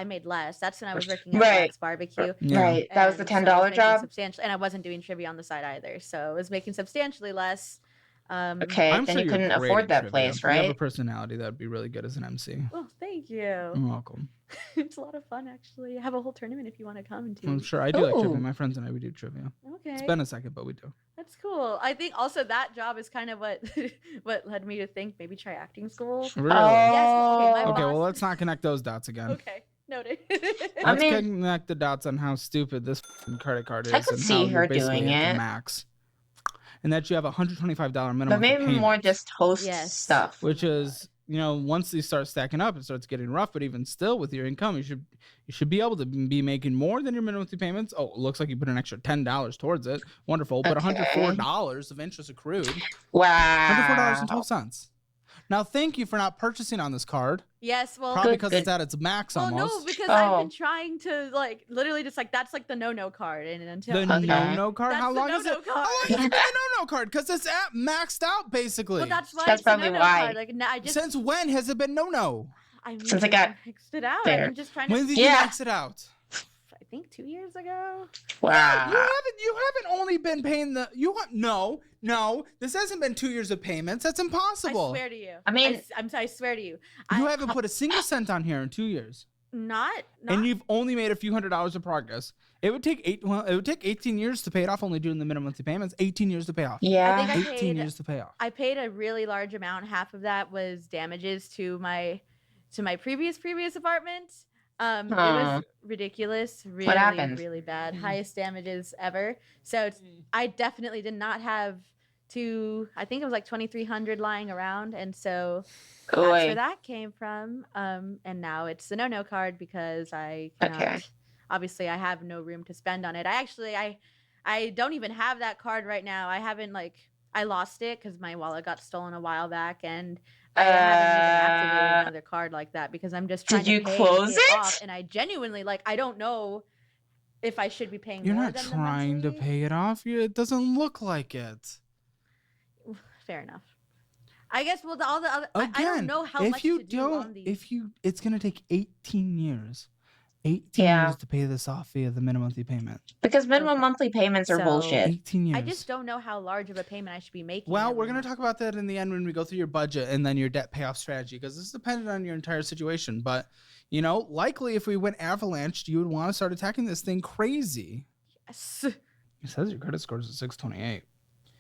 made less. That's when I was working at
Right.
Black's Barbecue.
Yeah.
Right. That was the
And so I was
$10
making
job.
substantial, and I wasn't doing trivia on the side either, so I was making substantially less.
Okay,
I'm
then
sure
you
you're
couldn't
great
afford
at
that
trivia.
place,
You have a
right?
personality that would be really good as an MC.
Oh, thank you.
You're welcome.
It's a lot of fun, actually. I have a whole tournament if you want to come to.
I'm sure I do like trivia.
Ooh.
My friends and I, we do trivia.
Okay.
It's been a second, but we do.
That's cool. I think also that job is kind of what what led me to think maybe try acting school.
Really?
Yes, okay, my
Okay,
boss-
well, let's not connect those dots again.
Okay, noted.
I
Let's
mean-
connect the dots on how stupid this f***ing credit card is
I could
and
see
how
her
you're basically
doing
at the
it.
max. And that you have a $125 minimum
But maybe
payment,
more just host
Yes.
stuff.
which is, once these start stacking up, it starts getting rough. But even still, with your income, you should be able to be making more than your minimum monthly payments. Oh, it looks like you put an extra $10 towards it. Wonderful, but
Okay.
$104 of interest accrued.
Wow.
$104.12. Now, thank you for not purchasing on this card.
Yes, well,
Probably
Good,
because
good.
it's at its max
well,
almost.
no, because I've
Oh.
been trying to literally just that's the no card, and until
The
Okay.
no-no card?
That's
How
the
long is
no-no
it?
card.
How long has it been the no-no card? Because it's at maxed out, basically.
well, that's why
That's
it's a
probably
no-no
why.
card. Like, I just
Since when has it been no-no?
I mean,
Since I got
fixed it out.
there.
I'm just trying to.
When did
Yeah.
you max it out?
I think 2 years ago.
Wow.
You haven't only been paying the no. This hasn't been 2 years of payments. That's impossible.
I swear to you.
I mean-
I swear to you.
You haven't put a single cent on here in 2 years.
Not.
And you've only made a few $100s of progress. It would take 18 years to pay it off, only doing the minimum monthly payments. 18 years to pay off.
Yeah.
I think I
18
paid-
years to pay off.
I paid a really large amount. Half of that was damages to my previous apartment. It was ridiculous. Really,
happened?
really bad. Highest damages ever. So I definitely did not have I think it was like 2,300 lying around, and so that's where
Oy.
that came from. And now it's the no card because I cannot.
Okay.
Obviously, I have no room to spend on it. I don't even have that card right now. I haven't I lost it because my wallet got stolen a while back, and I haven't even activated another card like that because I'm just trying
Did you
to pay
close
it
it?
off, and I genuinely I don't know if I should be paying
You're
more
not
than the
trying to
monthly.
pay it off. It doesn't look like it.
Fair enough. I guess all the other I don't
Again,
know how
if
much
you
to do
don't,
on these.
it's gonna take 18 years. 18
Yeah.
years to pay this off via the minimum monthly payment.
Because minimum
Okay.
monthly payments are
So-
bullshit.
18 years.
I just don't know how large of a payment I should be making.
Well,
every
we're going to
month.
talk about that in the end when we go through your budget and then your debt payoff strategy, because this is dependent on your entire situation. But, you know, likely if we went avalanched, you would want to start attacking this thing crazy.
Yes.
It says your credit score is a 628.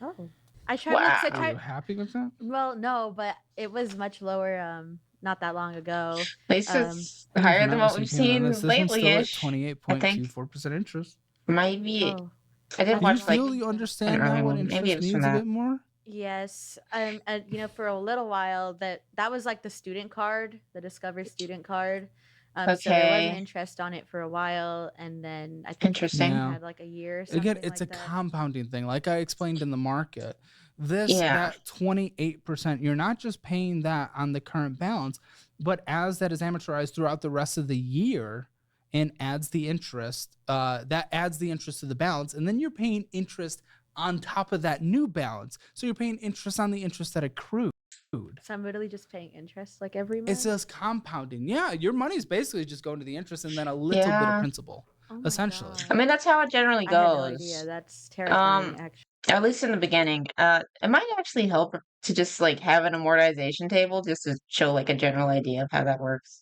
Oh. I tried.
Wow.
Are you happy with that?
Well, no, but it was much lower. Not that long ago.
At least it's higher than what we've seen lately-ish.
28.24% interest.
Might be.
Oh.
I didn't
Do you
watch like
feel you understand
early
now what
one. Maybe
interest
it was from
means a
that.
bit more?
Yes. You know, for a little while that was like the student card, the Discover student card. So there
Okay.
wasn't interest on it for a while, and then I think
Interesting.
Yeah.
I had like a year or something.
Again, it's
like
a
that.
compounding thing. Like I explained in the market,
Yeah.
that 28%, you're not just paying that on the current balance, but as that is amortized throughout the rest of the year and adds the interest, that adds the interest to the balance, and then you're paying interest on top of that new balance. So you're paying interest on the interest that accrued.
So I'm literally just paying interest like every month.
It's just compounding. Yeah, your money's basically just going to the interest and then a little bit
Yeah.
of principal.
Oh my
essentially.
God.
I mean, that's how it generally
I had no
goes.
idea. That's terrifying, actually.
At least in the beginning. It might actually help to just like have an amortization table just to show like a general idea of how that works.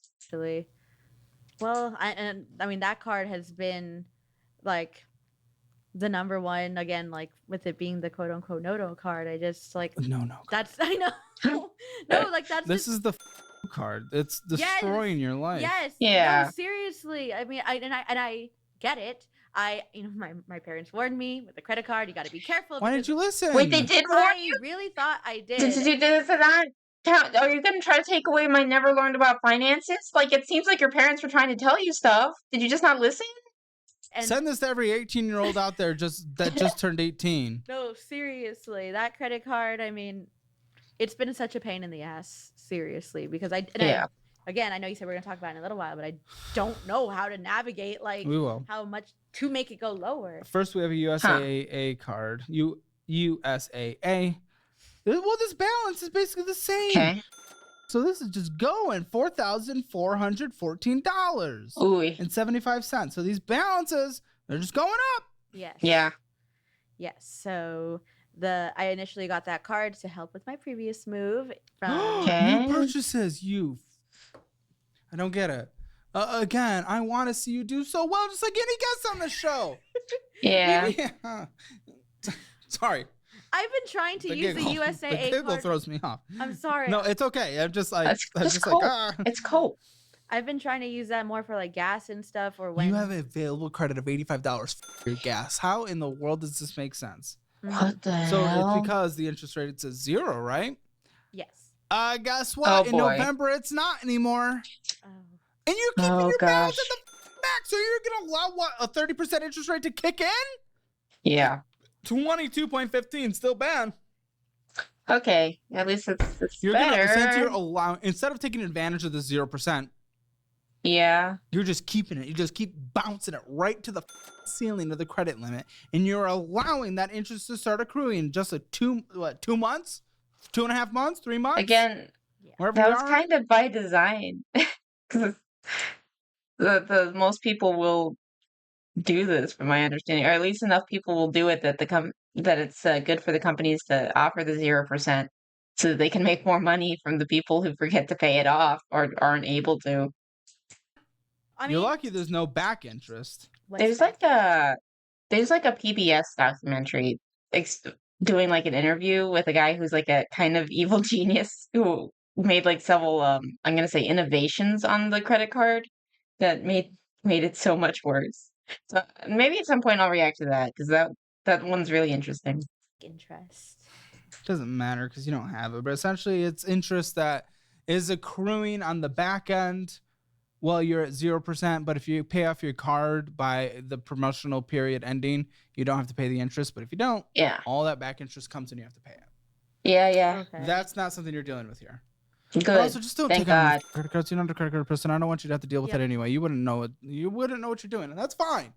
Well, I mean that card has been like the number one again, like with it being the quote unquote no card. I just like
No.
that's I know no like that's
This
just,
is the card. It's destroying your life.
yes
Yeah.
no seriously. I mean I get it. My parents warned me with the credit card. You got to be careful.
Why didn't you listen?
Wait, they did warn
I
you?
really thought I did.
Did you do this or that? Are you going to try to take away my never learned about finances? Like, it seems like your parents were trying to tell you stuff. Did you just not listen?
And
Send this to every 18-year-old out there that just turned 18.
no, seriously, that credit card. I mean, it's been such a pain in the ass. Seriously, because
Yeah.
Again, I know you said we're gonna talk about it in a little while, but I don't know how to navigate like
We will.
how much to make it go lower.
First, we have a USAA card. USAA. Well, this balance is basically the same.
Okay.
So this is just going $4,414.75.
Ooh.
So these balances, they're just going up.
Yes.
Yeah.
Yes. So I initially got that card to help with my previous move from
Okay.
New purchases. I don't get it. Again, I want to see you do so well, just like any guest on the show.
Yeah.
Yeah. Sorry.
I've been trying to use the USAA
The giggle
card.
throws me off.
I'm sorry.
No, it's okay. I'm just like,
That's
I'm
just
just
cool.
like, ah.
It's cool.
I've been trying to use that more for like gas and stuff, or when
You have an available credit of $85 for your gas. How in the world does this make sense?
What the
So
hell?
it's because the interest rate is 0, right?
Yes.
Guess what?
Oh,
In
boy.
November, it's not anymore.
Oh.
And you're keeping
Oh,
your balance
gosh.
at the back. So you're going to allow, what, a 30% interest rate to kick in?
Yeah.
22.15, still bad.
Okay. At least it's
You're
better.
since you're allowing, instead of taking advantage of the 0%,
Yeah.
you're just keeping it. You just keep bouncing it right to the ceiling of the credit limit, and you're allowing that interest to start accruing just 2 months, 2.5 months, 3 months.
Again,
wherever
that
we
was
are.
kind of by design. Because the most people will do this, from my understanding, or at least enough people will do it that that it's good for the companies to offer the 0%, so that they can make more money from the people who forget to pay it off or aren't able to.
I
You're
mean,
lucky there's no back interest.
what's
There's like a PBS documentary doing like an interview with a guy who's like a kind of evil genius who made like several I'm gonna say innovations on the credit card that made it so much worse. So maybe at some point I'll react to that because that one's really interesting.
interest?
Doesn't matter because you don't have it, but essentially it's interest that is accruing on the back end while you're at 0%. But if you pay off your card by the promotional period ending, you don't have to pay the interest. But if you don't,
Yeah.
all that back interest comes and you have to pay it.
Yeah.
Okay.
That's not something you're dealing with here.
Good.
But also, just don't
Thank
take on
God.
credit cards. You're not a credit card person. I don't want you to have to deal with
Yep.
it anyway. You wouldn't know it. You wouldn't know what you're doing, and that's fine.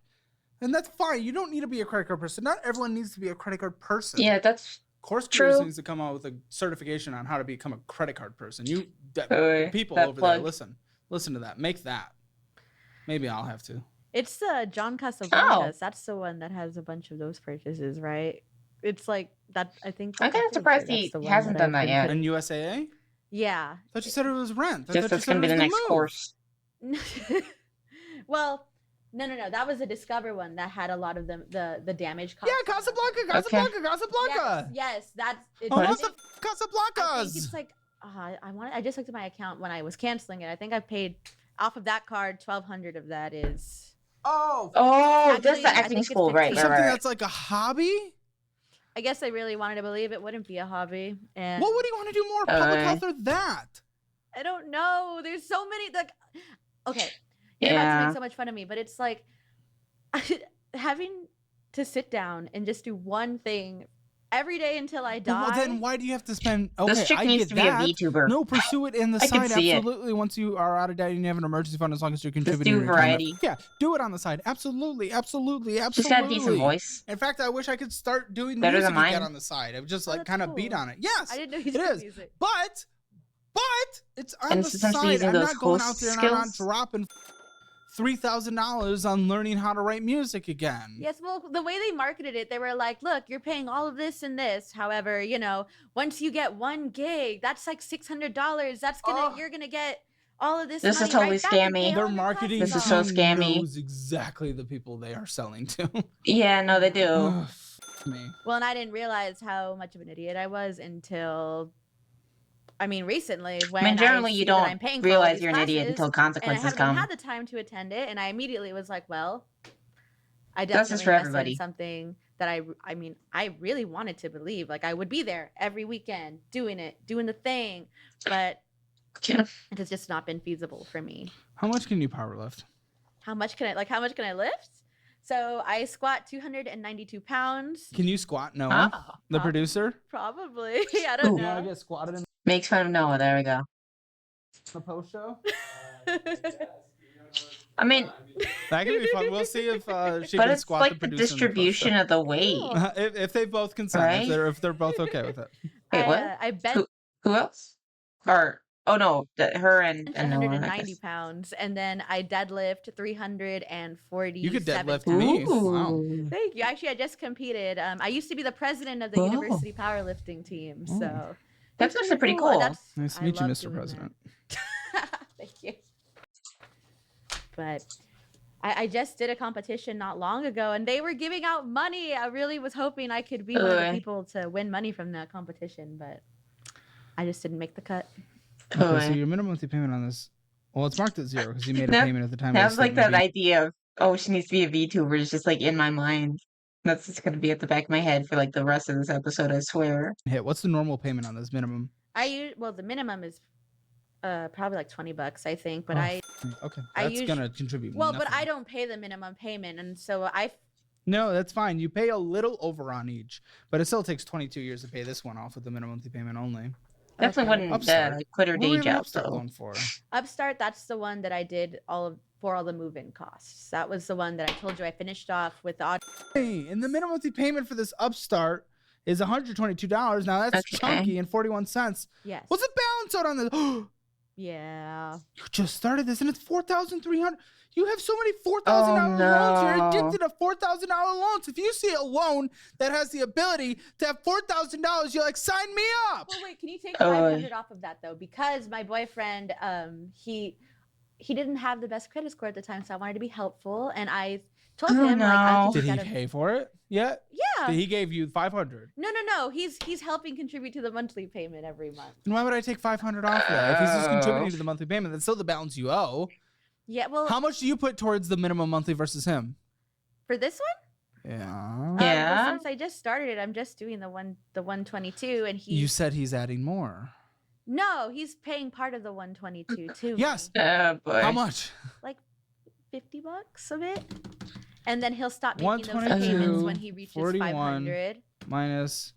And that's fine. You don't need to be a credit card person. Not everyone needs to be a credit card person.
Yeah, that's
Course
True.
Careers needs to come out with a certification on how to become a credit card person.
Oy,
People
that
over
plug.
there, listen to that. Make that. Maybe I'll have to.
It's John
Oh.
Casablancas. That's the one that has a bunch of those purchases, right? It's like that. I think
I'm kind of surprised
that's
he
the one
hasn't
that
done
I've
that
been
yet.
And USAA? I
Yeah.
thought you said it was Rent. I
Just
thought you
that's
said
gonna
it
be
was
the next
Move.
course.
Well, no. That was a Discover one that had a lot of the damage costs.
Yeah, Casablanca.
Yes. That's. It's,
Oh,
I
what
think-
the
I think
Casablancas?
it's like I just looked at my account when I was canceling it. I think I paid off of that card 1,200 of that is
Oh,
Oh, just
Actually,
the
I
acting
think it's
school, right,
15.
right,
something
right.
that's like a hobby?
I guess I really wanted to believe it wouldn't be a hobby. And
What would he want to do more public health or that?
I don't know. There's so many like okay. You're about to
Yeah.
make so much fun of me, but it's like having to sit down and just do one thing every day until I die.
Well, then why do you have to spend? Okay,
This chick
I
needs
get
to be
that.
a VTuber.
No, pursue it in the
I can
side.
see it.
Absolutely. Once you are out of debt and you have an emergency fund, as long as you're
Just
contributing
do
to retirement.
variety.
Yeah, do it on the side. Absolutely.
She's got a decent voice.
In fact, I wish I could start doing
Better
music
than
again
mine.
on the side. I would just
Oh,
like
that's
kind of beat
cool.
on it. Yes,
I didn't know you
it
did
is.
music.
But it's on
And
the
since I'm
side.
using
I'm
those
not going out
host
there and I'm not
skills.
dropping $3,000 on learning how to write music again.
Yes, well, the way they marketed it, they were like, "Look, you're paying all of this and this. However, once you get 1 gig, that's like $600. That's you're gonna get all of this.
This is
money
totally
right back and pay
scammy.
all
Their
your
marketing
classes
This is
off."
so scammy.
knows exactly the people they are selling to.
Yeah, no, they do.
Ugh, me.
Well, and I didn't realize how much of an idiot I was until, recently when
generally,
I
you
see
don't
that I'm paying for all
realize
these
you're an idiot
classes,
until
and I
consequences
haven't
come.
had the time to attend it, and I immediately was like, well, I
That's
definitely
just for
invested
everybody.
in something that I really wanted to believe. Like I would be there every weekend doing the thing, but
Yeah.
it has just not been feasible for me.
How much can you power lift?
How much can I lift? So I squat 292 pounds.
Can you squat, Noah?
Oh,
The producer?
Probably. I don't
Ooh.
know.
get squatted in
makes fun of Noah. There we go.
the post show?
I mean,
That could be fun. We'll see if she
but
can
it's
squat
like
the
the
producer in
distribution of the weight.
Cool.
if they both consent,
Right?
if they're both okay with it.
Wait, what?
I bet
Who else? Or no, her and Noah. I
190
guess.
pounds, and then I deadlift 340.
You could deadlift me. Wow.
Ooh.
Thank you. Actually, I just competed. I used to be the president of the
Whoa.
university powerlifting team,
Oh.
so
That's
it's
actually pretty
and
cool.
Nice to
I
meet you,
love
Mr.
doing
President.
that. Thank you. But I just did a competition not long ago, and they were giving out money. I really was hoping I could be one of the
Ugh.
people to win money from that competition, but I just didn't make the cut.
Okay, so
Boy.
your minimum monthly payment on this, well, it's marked at 0 because you made a
That-
payment at the time.
That
of
was
the
like that
statement.
idea of, she needs to be a VTuber is just like in my mind. That's just gonna be at the back of my head for like the rest of this episode, I swear.
Hit. What's the normal payment on this minimum?
The minimum is probably like $20, I think, but
Oh,
I
Okay,
I
that's
usu-
gonna contribute.
well, but
nothing.
I don't pay the minimum payment, and so
No, that's fine. You pay a little over on each, but it still takes 22 years to pay this one off with the minimum monthly payment only.
Definitely
Okay.
wouldn't
Upstart.
quit her
What do we
day
have an
job
Upstart
though.
loan for?
Upstart, that's the one that I did for all the move-in costs. That was the one that I told you I finished off with the
Hey, and the minimum monthly payment for this Upstart is $122. Now that's
Okay.
chunky and 41 cents.
yes.
What's the balance out on this?
Yeah.
You just started this and it's 4,300. You have so many $4,000 loans. You're
no.
addicted to $4,000 loans. If you see a loan that has the ability to have $4,000, you're like, sign me up.
Well, wait, can you take
Oh,
500 off of that though? Because my boyfriend, he didn't have the best credit score at the time, so I wanted to be helpful, and I told
Oh,
him like, I
no.
think
Did
you
he
gotta.
pay for it yet?
Yeah.
He gave you 500.
No. He's helping contribute to the monthly payment every month.
Then why would I take 500 off that? If he's just contributing to the monthly payment, that's still the balance you owe.
Yeah. Well,
How much do you put towards the minimum monthly versus him?
for this one.
Yeah.
Yeah.
Well, since I just started it, I'm just doing the 122, and
You said he's adding more.
no, he's paying part of the 122 too.
Yes.
Oh boy.
How much?
Like $50 of it, and then he'll stop making those
122,
payments when he reaches
41.
500.
Minus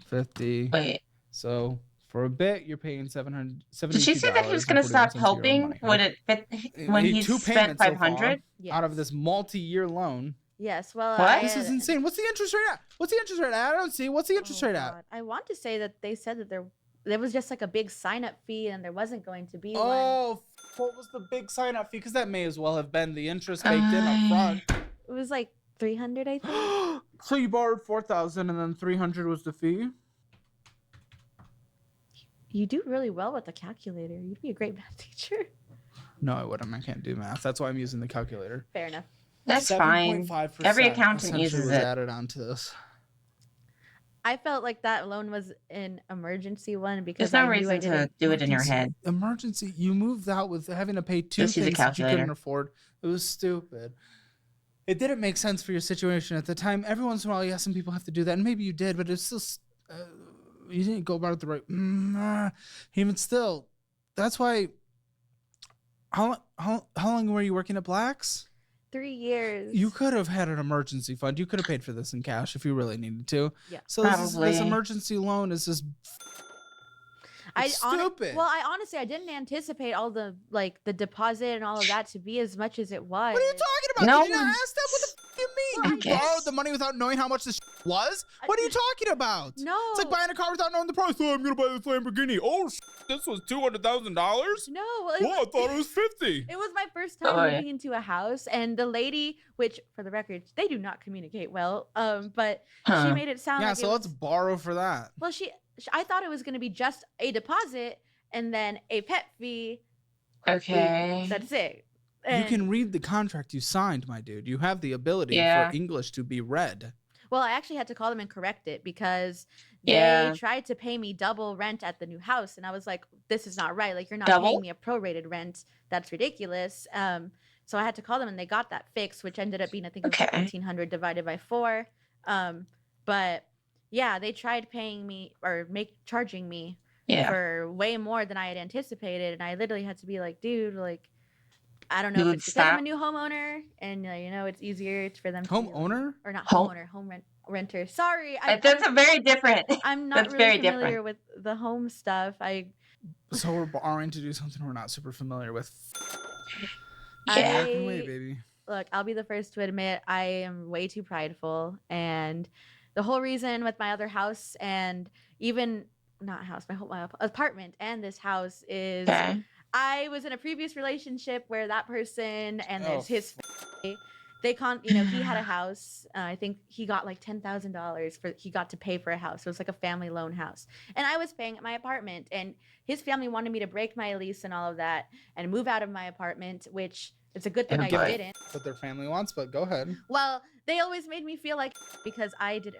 50.
Wait.
So for a bit, you're paying $772.
Did she say that he was gonna stop helping when he
two
spent
payments so far
500?
Yes.
out of this multi-year loan.
Yes. Well,
What?
This is insane. What's the interest rate at? What's the interest rate at? I don't see. What's the interest rate at?
God. I want to say that they said that there was just like a big sign-up fee, and there wasn't going to be one.
Oh, What was the big sign-up fee? Because that may as well have been the interest baked in up front.
It was like 300, I think.
So you borrowed 4,000 and then 300 was the fee?
You do really well with the calculator. You'd be a great math teacher.
No, I wouldn't. I can't do math. That's why I'm using the calculator.
Fair enough.
That's fine.
7.5%
Every accountant
essentially
uses
was
it.
added onto this.
I felt like that loan was an emergency one because
There's no
I knew I
reason to
didn't.
do it in your head.
Emergency. You moved out with having to pay two
Just use a
things that you couldn't
calculator.
afford. It was stupid. It didn't make sense for your situation at the time. Every once in a while, yeah, some people have to do that, and maybe you did, but it's still you didn't go about it the right. Even still, that's why. How long were you working at Black's?
3 years.
You could have had an emergency fund. You could have paid for this in cash if you really needed to.
Yeah.
So this
Probably.
emergency loan is just stupid.
Well, I honestly didn't anticipate all the the deposit and all of that to be as much as it was.
What are you talking about?
No
Did you not
one-
ask them? What the f- you mean?
I
You
guess.
borrowed the money without knowing how much this was? What are you talking about?
No.
It's like buying a car without knowing the price. Oh, I'm gonna buy this Lamborghini. Oh, this was $200,000.
No.
Whoa, I thought it was 50.
It was my first time
Oh, yeah.
moving into a house, and the lady, which for the record, they do not communicate well. But she
Huh.
made it sound
Yeah,
like
so let's borrow for that.
well, I thought it was going to be just a deposit and then a pet fee.
Okay.
That's it.
You
And-
can read the contract you signed, my dude. You have the ability
Yeah.
for English to be read.
Well, I actually had to call them and correct it because
Yeah.
they tried to pay me double rent at the new house, and I was like, "This is not right. Like, you're not
Double?
paying me a prorated rent. That's ridiculous." So I had to call them, and they got that fixed, which ended up being, I think, it was
Okay.
1,500 divided by 4. But yeah, they tried paying me or charging me
Yeah.
for way more than I had anticipated, and I literally had to be like, "Dude, like, I don't know if
Dude,
it's because I'm
stop.
a new homeowner, and it's easier for them to be like-
Homeowner?
or not
Home-
homeowner, renter. Sorry,
That's a very different.
I'm not
that's
really
very
familiar
different.
with the home stuff.
So we're borrowing to do something we're not super familiar with.
Yeah.
Working away, baby.
Look, I'll be the first to admit I am way too prideful, and the whole reason with my other house and even not house, my apartment and this house is
Okay.
I was in a previous relationship where that person and
Oh,
there's his he had a house. I think he got like $10,000 he got to pay for a house. It was like a family loan house. And I was paying at my apartment, and his family wanted me to break my lease and all of that and move out of my apartment, which it's a good thing I
Okay.
didn't.
That's what their family wants, but go ahead.
Well, they always made me feel like because I did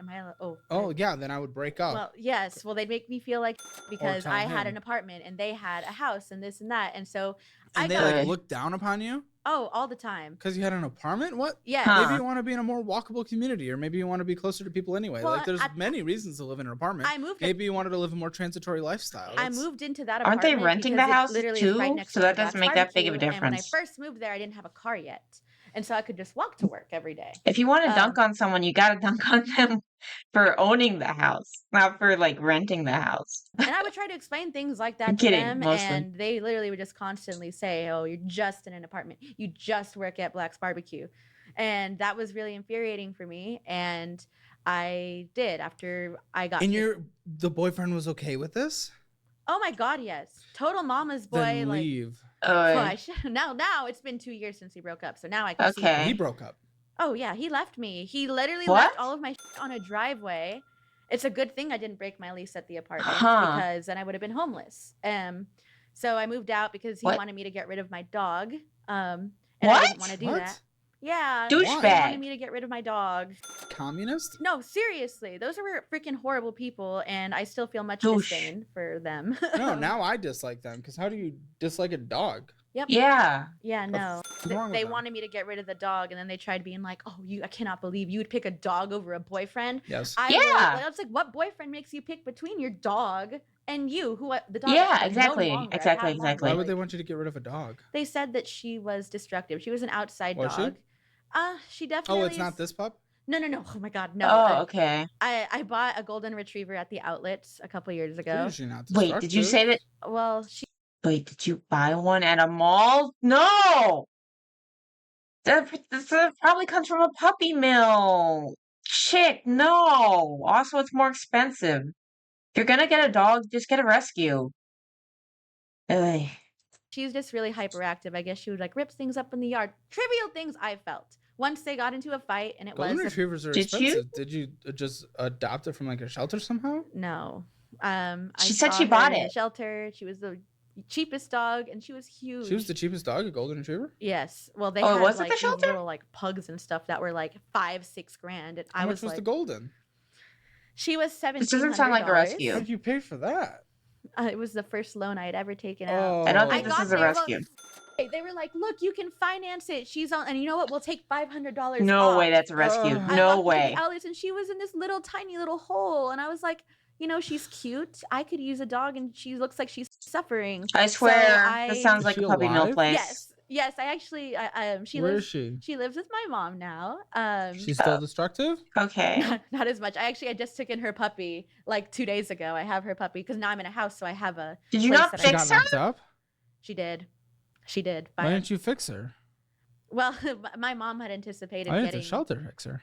Oh, yeah, then I would break up.
well, yes. Well, they'd make me feel like because
tell
I had
him.
an apartment and they had a house and this and that. And so
and
I
they
got
like
Good.
look down upon you
all the time.
because you had an apartment? What?
Yeah.
Huh.
Maybe you want to be in a more walkable community, or maybe you want to be closer to people anyway.
Well,
like, there's
at-
many reasons to live in an apartment.
I moved
Maybe you wanted to live a more transitory lifestyle.
I
That's-
moved into that
Aren't
apartment.
they renting the
because it
house
literally is right
too?
next
So
to the
that doesn't
Black's
make that big of a
Barbecue, And when I
difference.
first moved there, I didn't have a car yet. And so I could just walk to work every day.
If you want to
Um,
dunk on someone, you got to dunk on them for owning the house, not for like renting the house.
And I would try to explain things like that
I'm
to
kidding,
them.
mostly.
And they literally would just constantly say, "Oh, you're just in an apartment. You just work at Black's Barbecue." And that was really infuriating for me. And I did after I got
And
kicked-
the boyfriend was okay with this?
Oh my God, yes. Total mama's boy.
Then
Like,
leave.
well,
Oh,
I should, now it's been 2 years since we broke up. So now I can see
Okay.
He broke up.
Oh yeah, he left me. He literally
What?
left all of my shit on a driveway. It's a good thing I didn't break my lease at the apartment
Huh.
because then I would have been homeless. So I moved out because he
What?
wanted me to get rid of my dog. And I didn't
What?
want to do
What?
that. Yeah.
Douchebag.
He wanted me to get rid of my dog.
Communist?
No, seriously. Those were freaking horrible people, and I still feel much
Douche.
disdain for them.
No, now I dislike them. Because how do you dislike a dog?
Yep.
yeah.
Yeah, no.
What's wrong with
They
them?
wanted me to get rid of the dog, and then they tried being like, "Oh, I cannot believe you would pick a dog over a boyfriend."
Yes.
Yeah.
I was like, what boyfriend makes you pick between your dog and you, the dog?
Yeah,
I have no
exactly,
longer. I
exactly,
have longer.
exactly.
Why would they want you to get rid of a dog?
They said that she was destructive. She was an outside
Was she?
dog. She definitely.
Oh, it's not this pup?
No. Oh my God, no.
Oh, okay.
I bought a golden retriever at the outlets a couple years
So
ago.
usually not
Wait, did you
destructive.
say that?
Well, she.
Wait, did you buy one at a mall? No. That probably comes from a puppy mill. Shit, no. Also, it's more expensive. If you're gonna get a dog, just get a rescue. Ugh.
she's just really hyperactive. I guess she would like rip things up in the yard. Trivial things I felt. Once they got into a fight and it
Golden
was
retrievers are
Did you?
expensive. Did you just adopt it from like a shelter somehow?
no.
She
I
said
saw
she
her
bought
in the
it.
shelter. She was the cheapest dog and she was huge.
She was the cheapest dog, a golden retriever.
Yes. Well, they
Oh,
had
was it
like
the
these
shelter?
little like pugs and stuff that were like 5-6 grand, and
How
I
much
was
was
like,
the golden?
she was
This doesn't sound like a
How
rescue.
did you pay for that?
It was the first loan I had ever taken out.
Oh,
I don't
I
think this
got
is a
there.
rescue.
They were like, "Look, you can finance it. She's on, and you know what? We'll take $500
No
off."
way, that's a rescue.
Ugh.
I
No
walked into
way.
the outlets, and she was in this little tiny little hole, and I was like, you know, she's cute. I could use a dog, and she looks like she's suffering.
I
So
swear, this sounds
Is
like
she
a puppy mill
alive?
place.
Yes. I actually, she
Where is
lives.
she?
She lives with my mom now.
She's still destructive?
Okay.
Not as much. I just took in her puppy like 2 days ago. I have her puppy because now I'm in a house, so I have a.
Did you
place
not
that I
She
fix
got
her?
knocked up?
She did. She did.
Why didn't you fix her?
Well, my mom had anticipated
Why didn't
getting.
the shelter fix her?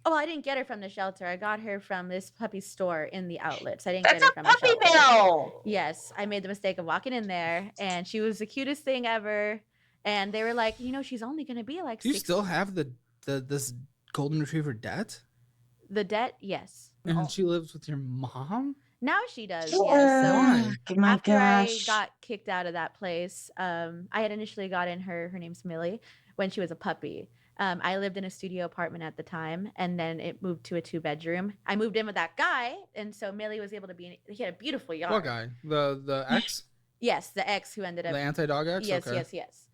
Oh, I didn't get her from the shelter. I got her from this puppy store in the outlets. I didn't
That's
get her
a
from
puppy
a shelter.
mill.
Yes, I made the mistake of walking in there, and she was the cutest thing ever. And they were like, you know, she's only gonna be like.
Do you
6
still have this golden retriever debt?
the debt? Yes.
And she lives with your mom?
Now she does.
Oh
Yes. So
my
after
gosh.
I got kicked out of that place, I had initially gotten her name's Millie, when she was a puppy. I lived in a studio apartment at the time, and then it moved to a 2-bedroom. I moved in with that guy, and so Millie was able to be. He had a beautiful yard.
What guy? The ex?
Yes, the ex who ended up.
The anti-dog ex?
Yes,
Okay.
yes.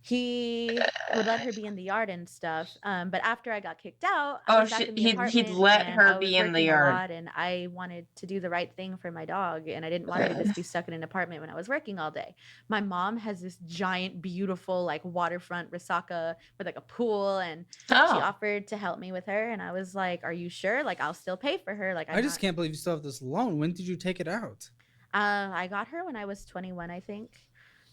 He would let her be in the yard and stuff. But after I got kicked out, I was back in the
he'd
apartment,
let
and
her
I was
be in the
working a
yard.
lot, and I wanted to do the right thing for my dog, and I didn't want her to just be stuck in an apartment when I was working all day. My mom has this giant, beautiful, like waterfront Resaca with like a pool, and she
Oh,
offered to help me with her, and I was like, "Are you sure? Like, I'll still pay for her." Like,
I just can't believe you still have this loan. When did you take it out?
I got her when I was 21, I think.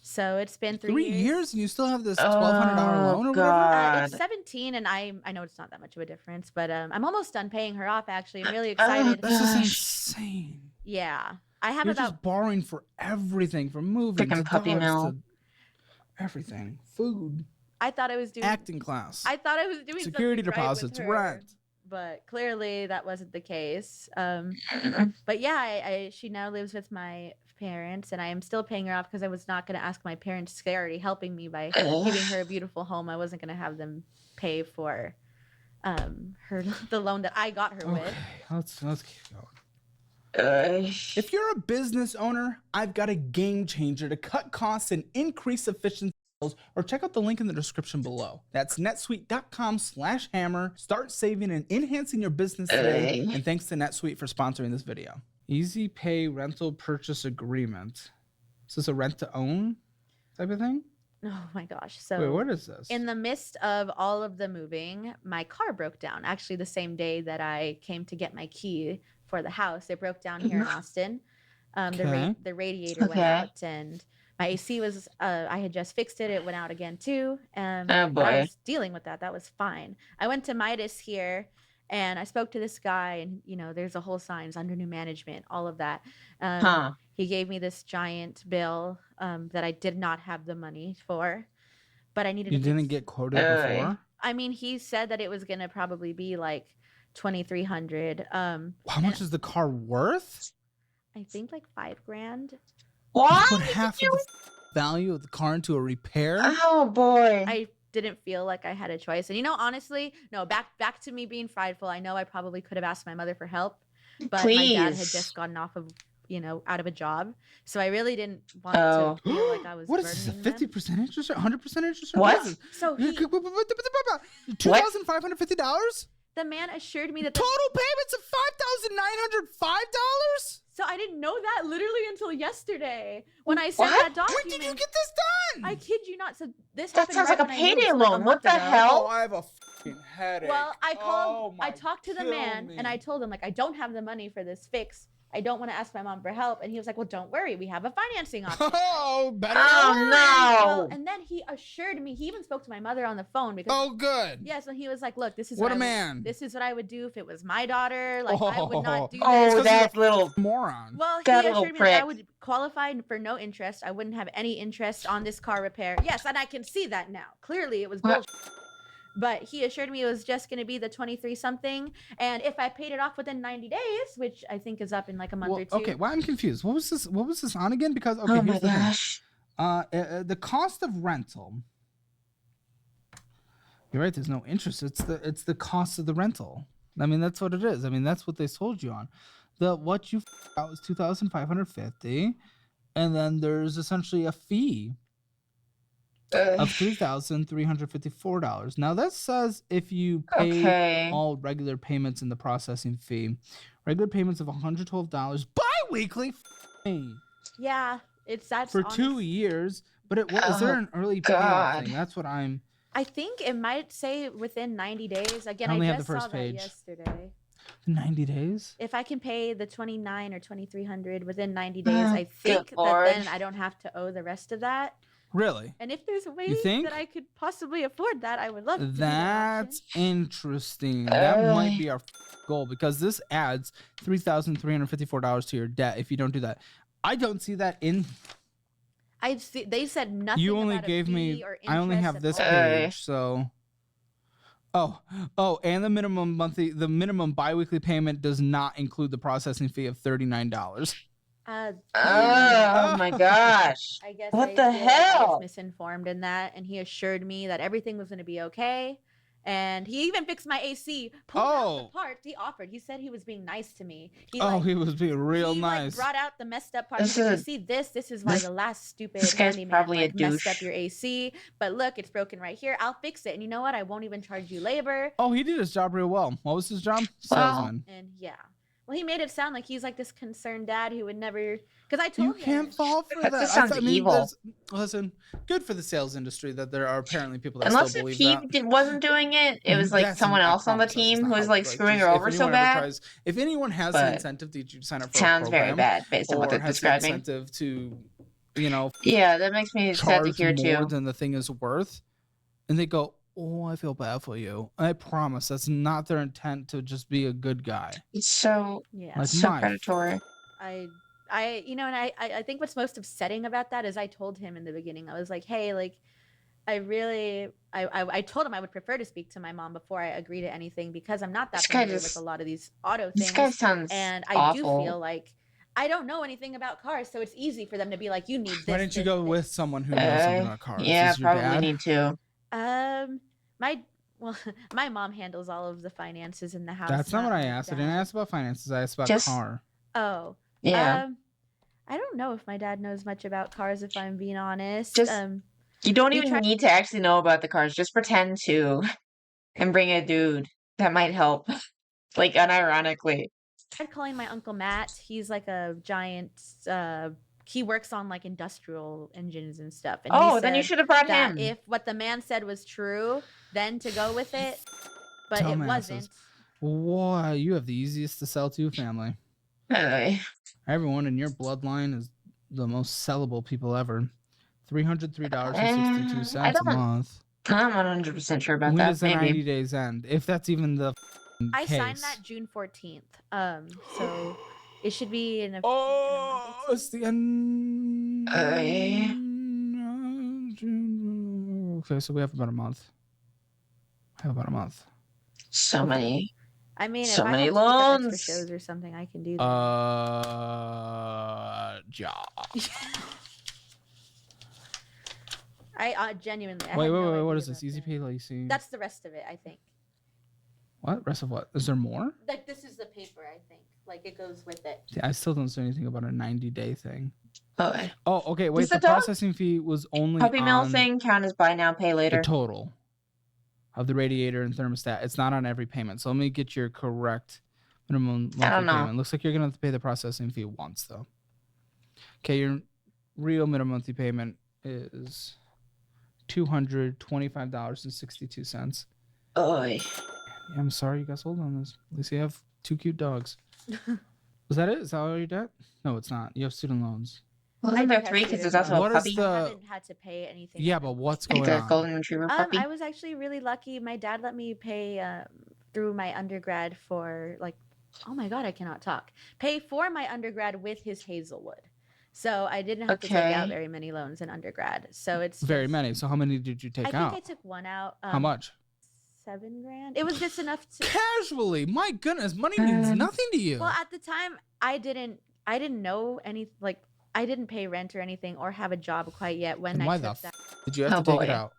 So it's been
3
3
years and you still have this $1,200 loan or whatever?
God.
It's 17, and I know it's not that much of a difference, but I'm almost done paying her off. Actually, I'm really excited.
This is
Gosh.
insane.
Yeah, I have
You're
about.
just borrowing for everything, from moving
Freaking
to
puppy
dogs
mill.
to everything, food,
I thought I was doing.
acting class,
I thought I was doing
security
something right with
deposits,
her,
rent.
but clearly that wasn't the case. But yeah, she now lives with my parents, and I am still paying her off because I was not going to ask my parents. They're already helping me by giving her a beautiful home. I wasn't going to have them pay for the loan that I got her with.
Okay, let's keep going. If you're a business owner, I've got a game changer to cut costs and increase efficiency. Or check out the link in the description below. That's netsuite.com/hammer. Start saving and enhancing your business today. And thanks to NetSuite for sponsoring this video. Easy Pay Rental Purchase Agreement. Is this a rent to own type of thing?
Oh my gosh! So
Wait, what is this?
in the midst of all of the moving, my car broke down. Actually, the same day that I came to get my key for the house, it broke down here in Austin.
Okay.
The radiator went out, and my AC was. I had just fixed it. It went out again too.
Oh
But I
boy.
was dealing with that. That was fine. I went to Midas here, and I spoke to this guy, and there's a whole signs under new management, all of that.
Huh.
He gave me this giant bill that I did not have the money for, but I needed.
You
to
didn't
fix-
get quoted
Oy.
before?
I mean, he said that it was gonna probably be like 2,300.
How much is the car worth?
I think like 5 grand.
What?
Put half of the value of the car into a repair?
Oh boy.
I didn't feel like I had a choice, and honestly, no. Back to me being prideful. I know I probably could have asked my mother for help, but my dad had
Please.
just gotten off of out of a job, so I really didn't want
Oh.
to feel like I was.
What is this, a
burdening them.
50% interest or 100% interest? Or
What?
is it?
So he,
$2,550?
the man assured me that
Total payments of $5,905?
So I didn't know that literally until yesterday when I sent
What?
that document.
When did you get this done?
I kid you not. So this
That
happened
sounds
right
like a
when I moved,
payday
so like a
loan. What
month
the
ago.
hell?
Oh, I have a fucking headache.
Well, I
Oh
talked to the
my,
man
kill
and I
me.
told him like I don't have the money for this fix. I don't want to ask my mom for help. And he was like, well, don't worry. We have a financing option.
Oh, better
Oh
not worry.
Well,
no!
and then he assured me, he even spoke to my mother on the phone because
Oh, good.
yes, and he was like, look, this is
What
what
a
I
man.
would, this is what I would do if it was my daughter. Like I would not do this.
Oh,
Because
that
he's a
little
moron.
Well,
that
he
little
assured me that I
prick.
would qualify for no interest. I wouldn't have any interest on this car repair. Yes, and I can see that now. Clearly, it was
What?
bullshit. But he assured me it was just going to be the 23 something, and if I paid it off within 90 days, which I think is up in like a month or two.
Okay, well, I'm confused. What was this on again? Because okay,
Oh my
here's the thing.
gosh!
The cost of rental. You're right. There's no interest. It's the cost of the rental. I mean, that's what it is. I mean, that's what they sold you on. What you out was $2,550, and then there's essentially a fee of $3,354. Now that says if you pay
Okay.
all regular payments in the processing fee, regular payments of $112 bi-weekly
Yeah, that's
for 2 years. But is there an early payout
God.
thing? That's what I'm.
I think it might say within 90 days. Again,
I only have
just
the first
saw
page.
that yesterday.
90 days.
If I can pay the 29 or 2300 within 90 days,
Oh,
I think
good
that
Lord.
then I don't have to owe the rest of that.
Really?
And if there's a way
think?
that I could possibly afford that, I would love to do that
That's
option.
interesting. That might be our goal because this adds $3,354 to your debt if you don't do that. I don't see that in.
They said nothing.
You only
about a
gave me.
fee or
I only
interest
have
at
this
all.
page, so. And the minimum biweekly payment does not include the processing fee of $39.
Oh my gosh!
I guess
What
I
the
feel like I
hell?
was misinformed in that, and he assured me that everything was going to be okay. And he even fixed my AC. Pulled out the parts he offered. He said he was being nice to me. He
was being real
he,
nice.
Like, brought out the messed up parts.
This
He said,
is
you see this? This is why the last stupid
this guy's
handyman
probably a
like messed up
douche.
your AC. But look, it's broken right here. I'll fix it. And you know what? I won't even charge you labor.
Oh, he did his job real well. What was his job?
Well,
Salesman.
And yeah. Well, he made it sound like he's like this concerned dad who would never. Because I told
You
him.
can't fall for
That
that.
just sounds evil.
Listen, good for the sales industry that there are apparently people that
Unless
still
if
believe
he
that.
wasn't doing it, it was like
That's-
someone
I
else on the
promise that's
team
not
who was
how-
like screwing
just
her
if
over so
anyone ever
bad.
if anyone has the
But
incentive to sign up for
Sounds
a
very
program,
bad based on what
or
they're
has the
describing.
incentive to,
Yeah, that makes me sad to
charge
hear
more
too.
than the thing is worth, and they go, "Oh, I feel bad for you." I promise that's not their intent to just be a good guy.
It's so
Yeah.
Like
so
mine.
predatory.
I think what's most upsetting about that is I told him in the beginning, I was like, hey, like, I told him I would prefer to speak to my mom before I agree to anything because I'm not that
This guy
familiar
just-
with a lot of these auto
This
things.
guy sounds
And I
awful.
do feel like I don't know anything about cars, so it's easy for them to be like, you need this.
Why didn't you
this,
go
this.
with someone who knows something about cars?
Yeah,
Is your
probably
dad?
need to.
My mom handles all of the finances in the house.
That's not what I
my
asked. I didn't
dad.
ask about finances. I asked about
Just-
car.
Oh.
Yeah.
I don't know if my dad knows much about cars, if I'm being honest.
Just- You don't
we
even
tried-
need to actually know about the cars. Just pretend to and bring a dude. That might help. Like unironically.
tried calling my uncle Matt. He's like a giant. He works on like industrial engines and stuff. And he
Oh, then you
said
should have brought
that
him.
if what the man said was true, then to go with it. But it
Dumbasses.
wasn't.
Wow, you have the easiest to sell to family.
Anyway,
Everyone in your bloodline is the most sellable people ever. $303.62
I
a
don't-
month.
I'm 100% sure about
When
that.
does the
Maybe.
90 days end? If that's even the
I
case.
signed that June 14th. So it should be in a.
Oh,
in a month or
it's the end. Okay, so we have about a month.
So many.
I mean,
So
if
many
I have to pick up
loans.
extra shows or something, I can do that.
Job.
I genuinely. I
Wait,
had no
what
idea
is this?
about
Easy
that.
pay leasing.
That's the rest of it, I think.
What? Rest of what? Is there more?
Like this is the paper, I think. Like it goes with it.
Yeah, I still don't see anything about a 90-day thing.
Okay.
Oh, okay. Wait,
Does
the
the dog-
processing fee was only
Puppy mill
on
thing count as buy now, pay
the
later.
total of the radiator and thermostat. It's not on every payment. So let me get your correct minimum monthly
I don't know.
payment. Looks like you're gonna have to pay the processing fee once though. Okay, your real minimum monthly payment is $225.62.
Oy.
I'm sorry you guys hold on this. At least you have two cute dogs. Was that it? Is that all your debt? No, it's not. You have student loans.
Well,
I
isn't
do
there
have
3 because
student
there's also a
What is
puppy,
the-
I haven't had to pay anything.
Yeah,
on
but
them.
what's
like
going
a
on?
golden retriever puppy?
I was actually really lucky. My dad let me pay through my undergrad for like, oh my god, I cannot talk. Pay for my undergrad with his Hazelwood, so I didn't have to take out
Okay.
very many loans in undergrad. So it's
Very
just-
many. So how many did you
I
take
think
out?
I took one out.
How much?
$7,000. It was just enough to.
Casually. My goodness, money means nothing to you.
Well, at the time, I didn't know any like. I didn't pay rent or anything or have a job quite yet when
Then
I
why
took
the
that.
did you have
Oh,
to take it
boy.
out?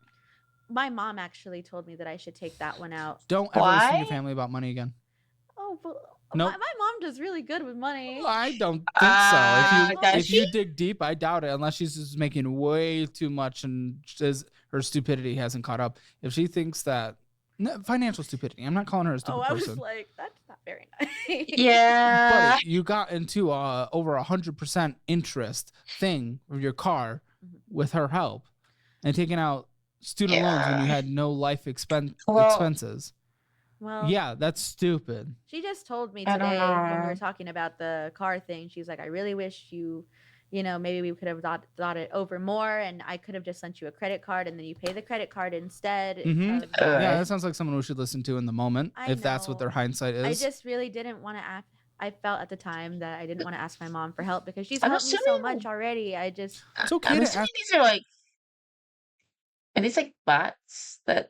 My mom actually told me that I should take that one out.
Don't ever listen to
Why?
your family about money again.
Oh, but
Nope.
my mom does really good with money.
I don't think so.
does
If you
she?
dig deep, I doubt it. Unless she's just making way too much and her stupidity hasn't caught up. If she thinks that financial stupidity, I'm not calling her a stupid
Oh, I
person.
was like, that's not very nice.
Yeah.
Buddy, you got into over 100% interest thing of your car
Mhm.
with her help, and taking out student loans when you
Yeah.
had no life
Well-
expenses.
Well,
Yeah, that's stupid.
she just told me
I don't
today when we
know.
were talking about the car thing. She's like, I really wish maybe we could have thought it over more, and I could have just sent you a credit card, and then you pay the credit card instead.
Mhm.
of-
Yeah, that sounds like someone we should listen to in the moment,
I
if that's what
know.
their hindsight is.
I just really didn't want to ask. I felt at the time that I didn't want to ask my mom for help because she's
I'm
helped me so
assuming-
much already. I just
It's okay
I'm
to
assuming
ask.
these are these bots that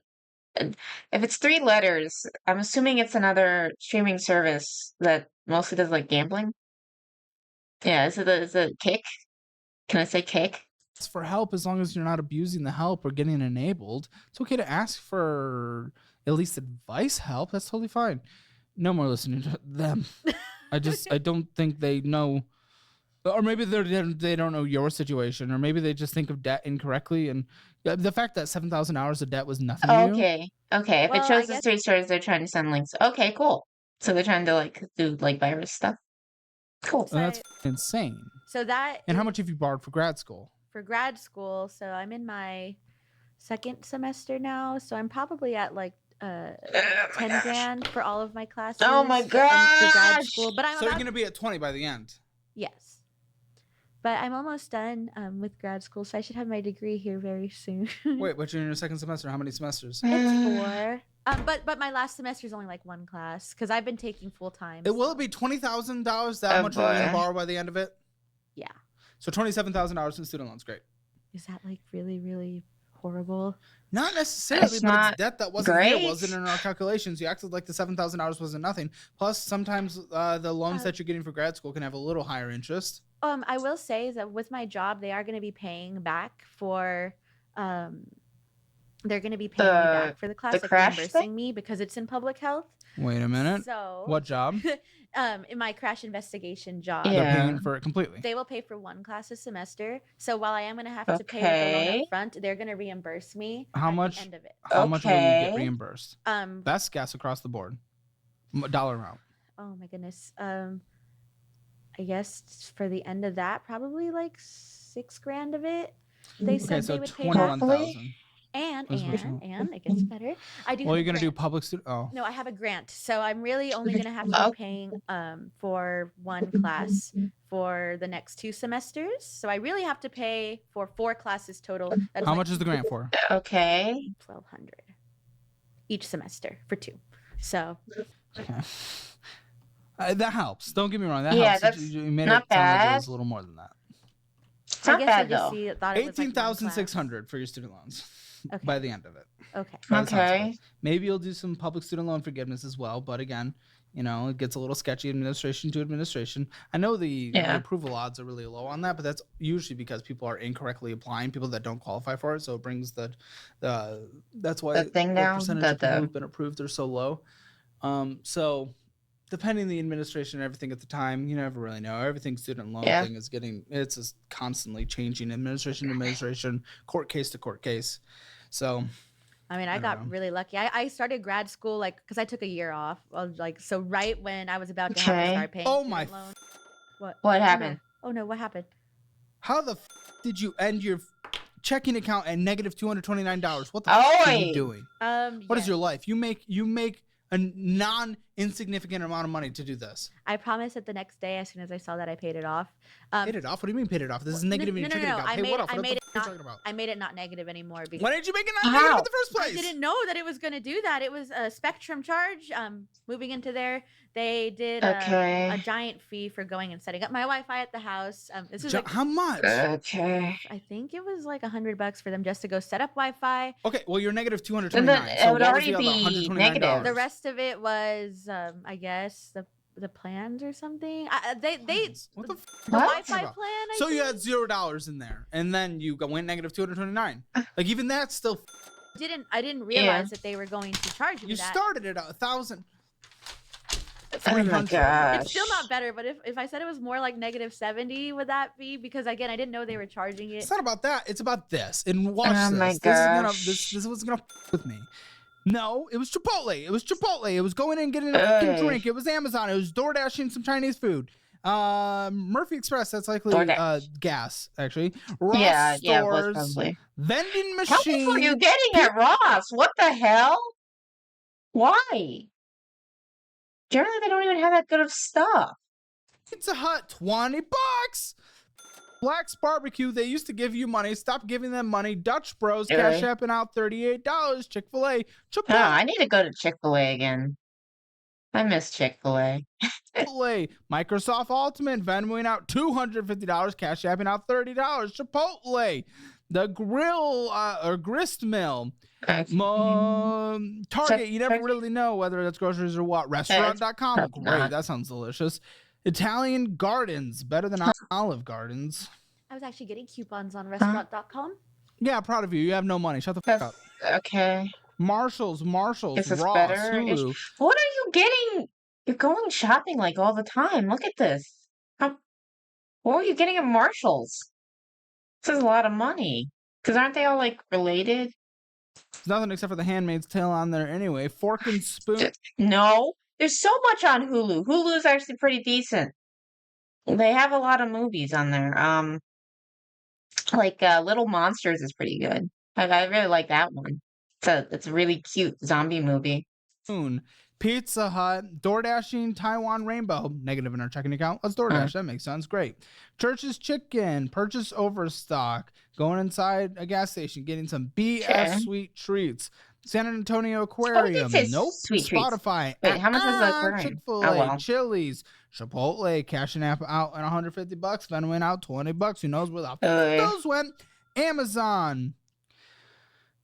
and if it's 3 letters, I'm assuming it's another streaming service that mostly does gambling. Yeah, is it Kick? Can I say Kick?
For help as long as you're not abusing the help or getting enabled. It's okay to ask for at least advice help. That's totally fine. No more listening to them. I don't think they know, or maybe they don't know your situation, or maybe they just think of debt incorrectly. And the fact that 7,000 hours of debt was nothing to you.
Okay. If
Well,
it
I
shows the
guess-
3 stars, they're trying to send links. Okay, cool. So they're trying to do virus stuff. Cool.
So
That's insane.
so that
And how
is
much have you borrowed for grad school?
for grad school. So I'm in my second semester now. So I'm probably at 10 grand for all of my classes.
Oh my
for grad
gosh!
school. But I'm
So you're
about
gonna be at 20 by the end.
yes. But I'm almost done with grad school, so I should have my degree here very soon.
Wait, but you're in your second semester. How many semesters?
It's 4. But my last semester is only one class because I've been taking full time.
Will it be $20,000? That
Oh,
much are you gonna
boy.
borrow by the end of it?
Yeah.
So $27,000 in student loans. Great.
Is that really, really horrible?
Not necessarily,
It's
but
not
it's debt that wasn't here.
great.
Wasn't in our calculations. You acted like the $7,000 wasn't nothing. Plus, sometimes the loans that you're getting for grad school can have a little higher interest.
I will say that with my job, they are going to be paying back for they're going to be paying me back for the class,
crash
reimbursing
thing?
me because it's in public health.
Wait a minute.
So
What job?
in my crash investigation job,
They're
Yeah.
paying for it completely.
they will pay for 1 class a semester. So while I am going to have to pay the loan
Okay.
up front, they're going to reimburse me
How
at
much?
the end of it.
How much will you get
Okay.
reimbursed? Best guess across the board. Dollar amount.
Oh my goodness. I guess for the end of that, probably $6 grand of it. They
Okay,
said
so
they would pay back.
21,000.
And
That's personal.
it gets better. I do.
Well,
have
you're
a
gonna do
grant.
public student. Oh,
No, I have a grant, so I'm really only gonna have to
Oh.
be paying for 1 class for the next 2 semesters. So I really have to pay for 4 classes total. That's
how much is the grant for?
Okay.
1,200 each semester for 2. So
Okay. That helps. Don't get me wrong. That
Yeah,
helps.
that's
You made
not
it sound like it
bad.
was a little more than that.
It's
I
not
guess
bad
I just
though.
thought it was
18,600 for your student loans
Okay.
by the end of it.
Okay.
By the sounds of
Okay.
it. Maybe you'll do some public student loan forgiveness as well, but again, it gets a little sketchy administration to administration. I know the
Yeah.
approval odds are really low on that, but that's usually because people are incorrectly applying, people that don't qualify for it. So it brings that's why
The thing down,
percentage
the-
of people
the-
who've been approved are so low. So depending the administration and everything at the time, you never really know. Everything student loan
Yeah.
thing is it's just constantly changing administration to administration, court case to court case. So
I mean,
I
I
don't
got
know.
really lucky. I started grad school because I took a year off. So right when I was about to have to
Okay.
start paying.
Oh
student
my
loan. What?
What
Oh, no.
happened?
Oh no! What happened?
how the did you end your checking account at negative $229? What the f are you
Oi!
doing?
What
What is your life? You make a non-insignificant amount of money to do this.
I promise that the next day, as soon as I saw that, I paid it off.
Paid it off? What do you mean paid it off? This is negative.
No.
I made it.
I made it not negative anymore.
Why did you make it not negative in the first place?
I didn't know that it was going to do that. It was a Spectrum charge. Moving into there, they did a giant fee for going and setting up my Wi-Fi at the house. This is
how much?
Okay.
I think it was like $100 for them just to go set up Wi-Fi.
Okay, well you're negative 229.
And then
So
it would already be negative.
The rest of it was, I guess, the plans or something. They
what the
Wi-Fi plan.
So you had $0 in there, and then you went negative 229. Like even that's still.
I didn't realize that they were going to charge me
You
that.
started at 1,000.
Oh my gosh.
It's still not better, but if I said it was more like negative 70, would that be? Because again, I didn't know they were charging it.
It's not about that. It's about this. And watch
Oh
this.
my
This
gosh.
is what's gonna with me. No, it was Chipotle. It was Chipotle. It was going in and getting a drink. It was Amazon. It was DoorDashing some Chinese food. Murphy Express. That's likely gas, actually. Ross
Yeah,
stores,
it was probably.
vending
How much
machines.
were you getting at Ross? What the hell? Why? Generally, they don't even have that good of stuff.
Pizza Hut, $20. Black's Barbecue, they used to give you money. Stop giving them money. Dutch Bros, cash apping out $38. Chick-fil-A.
Oh, I need to go to Chick-fil-A again. I miss Chick-fil-A.
Chipotle, Microsoft Ultimate, Venmoing out $250, cash apping out $30. Chipotle, the grill or grist mill. Target, you never really know whether that's groceries or what. Restaurant.com, great, that sounds delicious. Italian Gardens, better than Olive Gardens.
I was actually getting coupons on restaurant.com.
Yeah, proud of you. You have no money. Shut the fuck up.
Okay.
Marshalls,
Is this
Ross,
better?
Hulu.
What are you getting? You're going shopping like all the time. Look at this. What are you getting at Marshall's? This is a lot of money. Because aren't they all like related?
There's nothing except for the Handmaid's Tale on there anyway. Fork and Spoon.
No. There's so much on Hulu. Hulu is actually pretty decent. They have a lot of movies on there. Like Little Monsters is pretty good. I really like that one. It's a really cute zombie movie.
Pizza Hut, DoorDashing, Taiwan Rainbow, negative in our checking account. Let's DoorDash. That makes sense. Great. Church's Chicken, purchase overstock, going inside a gas station, getting some BS sweet treats. San Antonio Aquarium, nope.
Sweet
Spotify,
treats. Wait, how much is the aquarium?
Chick-fil-A, Chili's, Chipotle, cashing app out at $150, Venmo out $20. Who knows where those went? Amazon,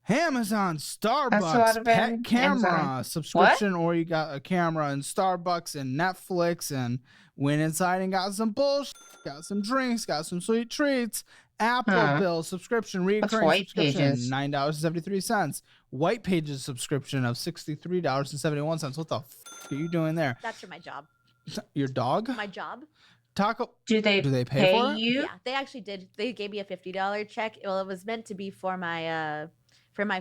Starbucks, pet camera subscription, or you got a camera in Starbucks and Netflix, and went inside and got some bullshit, got some drinks, got some sweet treats. Apple Bill subscription, recurring subscription, $9.73. White Pages subscription of $63.71. What the fuck are you doing there?
That's for my job.
Your dog?
My job.
Taco.
Do they
pay for it?
Yeah, they actually did. They gave me a $50 check. Well, it was meant to be for my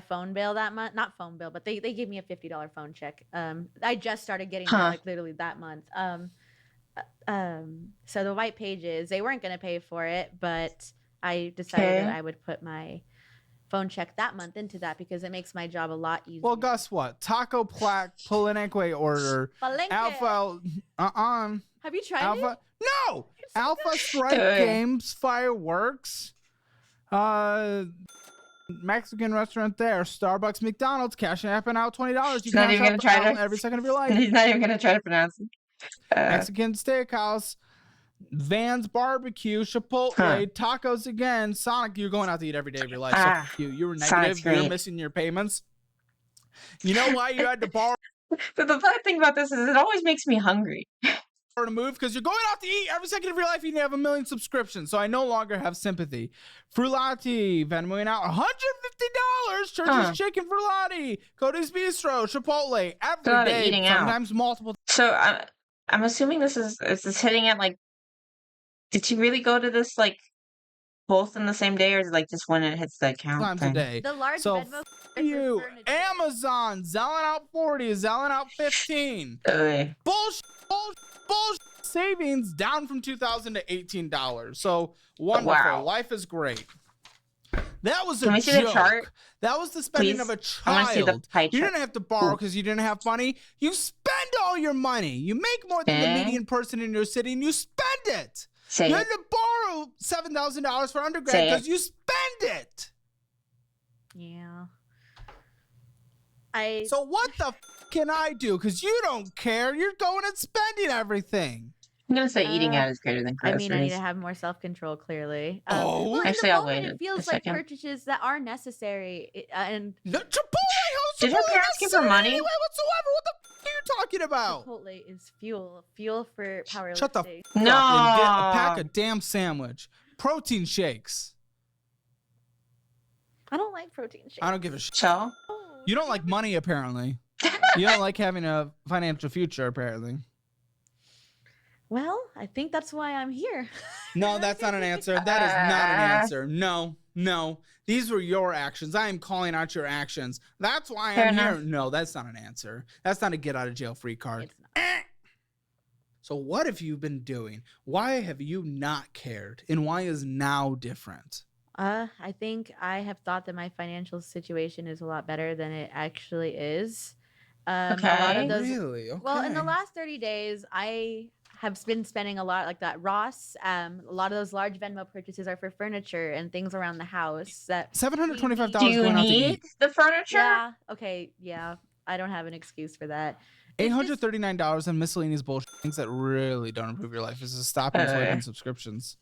phone bill that month. Not phone bill, but they gave me a $50 phone check. I just started getting that like literally that month. So the White Pages, they weren't going to pay for it, but I decided that I would put my phone check that month into that because it makes my job a lot easier.
Well, guess what? Taco Plaque Palenque order.
Palenque.
Alpha.
Have you tried it?
No. Alpha Strike Games Fireworks. Mexican restaurant there. Starbucks, McDonald's, cashing apping out $20. You
not even gonna try to
every second of your life.
He's not even gonna try to pronounce it.
Mexican Steakhouse, Van's Barbecue, Chipotle, tacos again. Sonic, you're going out to eat every day of your life. So you were negative. You're missing your payments. You know why you had to borrow?
But the funny thing about this is it always makes me hungry.
To move because you're going out to eat every second of your life. You have 1 million subscriptions, so I no longer have sympathy. Frullati, Venmoing out $150. Church's Chicken Frullati, Cody's Bistro, Chipotle every day,
eating
sometimes
out.
multiple.
So I'm assuming is this hitting at like? Did you really go to this like both in the same day, or is it like just when it hits the account
times
thing?
a day?
The large
so
Venmo
you Amazon selling out 40, selling out 15. Bullshit. Savings down from $2,000 to $18. So wonderful.
Wow.
Life is great. That was
Can
a
we see the chart,
joke. That was the spending
please?
of a
I want to see the
child.
pie
You
chart.
didn't have to borrow
Ooh.
because you didn't have money. You spend all your money. You make more than the
Okay.
median person in your city, and you spend it.
Say
You
it.
had to borrow $7,000 for undergrad
Say it.
because you spend it.
Yeah.
So what the can I do? Because you don't care. You're going and spending everything.
I'm gonna say eating
Uh,
out is greater than
I mean, I need
groceries.
to have more self-control, clearly.
Oh.
Well, in
Actually,
the
I'll
moment,
wait
it
a
feels like
second.
purchases that are necessary. And
The Chipotle house
Did her parents give her money?
Anyway whatsoever. What the are you talking about?
Chipotle is fuel for powerlifting.
Shut the
No.
up and get a pack of damn sandwich. Protein shakes.
I don't like protein shakes.
I don't give a shit.
So,
Oh,
You don't like money, apparently. You don't like having a financial future, apparently.
well, I think that's why I'm here.
No, that's not an answer. That is not an answer. No. These were your actions. I am calling out your actions. That's why
Fair
I'm
enough.
here. No, that's not an answer. That's not a get out of jail free card.
It's not.
So what have you been doing? Why have you not cared? And why is now different?
I think I have thought that my financial situation is a lot better than it actually is. A lot
Okay.
of those.
Really? Okay.
Well, in the last 30 days, I have been spending a lot like that. Ross, a lot of those large Venmo purchases are for furniture and things around the house that
$725
do you
going out to
need
eat.
the furniture?
Yeah. Okay. Yeah. I don't have an excuse for that. It's just-
$839 in miscellaneous bullshit things that really don't improve your life. Is to stop and swiping subscriptions.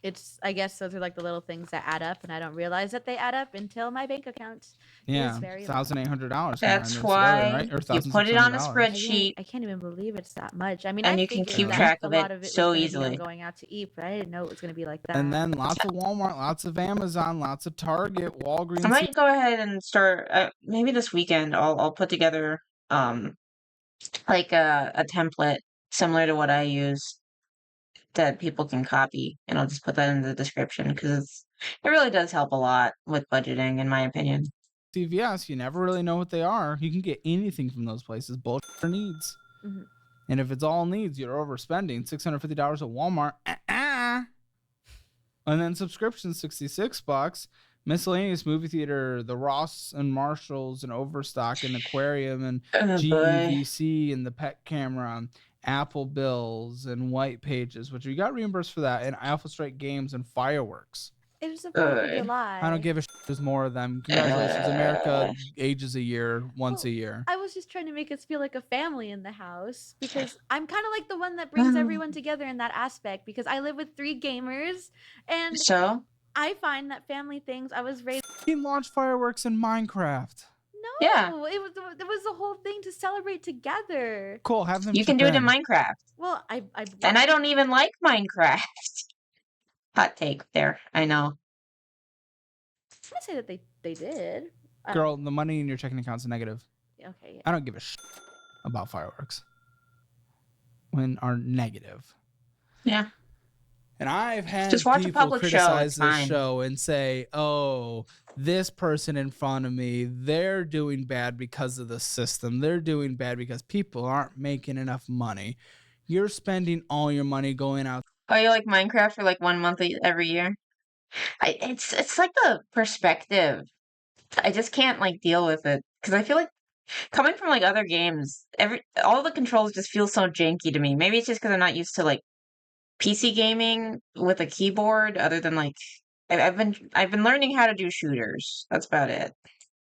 It's, I guess those are like the little things that add up, and I don't realize that they add up until my bank account
Yeah,
is very low.
$1,800.
That's why
right? Or
you put it on a
$1,600.
spreadsheet.
I can't even believe it's that much. I mean,
And
I
you can
figured
keep
that
track
a
of
lot
it
of it
so
was gonna be
easily.
on going out to eat, but I didn't know it was going to be like that.
And then lots of Walmart, lots of Amazon, lots of Target, Walgreens.
I might go ahead and start. Maybe this weekend, I'll put together like a template similar to what I use that people can copy, and I'll just put that in the description because it really does help a lot with budgeting, in my opinion.
CVS, you never really know what they are. You can get anything from those places. Bullshit for needs.
Mhm.
And if it's all needs, you're overspending. $650 at Walmart. And then subscriptions, $66. Miscellaneous movie theater, the Ross and Marshalls and Overstock and Aquarium and
Oh, boy.
GEVC and the pet camera, Apple bills and white pages, which we got reimbursed for that, and Alpha Strike games and fireworks.
It was the 4th of
Ugh.
July.
I don't give a shit. There's more of them. Congratulations, America ages a year, once a year.
I was just trying to make us feel like a family in the house because I'm kind of like the one that brings everyone together in that aspect because I live with 3 gamers and
So,
I find that family things. I was raised.
He launched fireworks in Minecraft.
No,
Yeah.
it was the whole thing to celebrate together.
Cool, have them
you can
chip
do it in Minecraft.
Well, I
And I don't even like Minecraft. Hot take there. I know.
I'm gonna say that they did.
Girl, the money in your checking account's negative.
Okay.
I don't give a shit about fireworks when are negative.
Yeah.
And I've had
Just watch a
people
public show,
criticize
it's
this
fine.
show and say, oh, this person in front of me, they're doing bad because of the system. They're doing bad because people aren't making enough money. You're spending all your money going out.
Oh, you like Minecraft for like 1 month every year? It's like the perspective. I just can't like deal with it because I feel like coming from like other games, all the controls just feel so janky to me. Maybe it's just because I'm not used to like PC gaming with a keyboard. Other than like I've been learning how to do shooters. That's about it.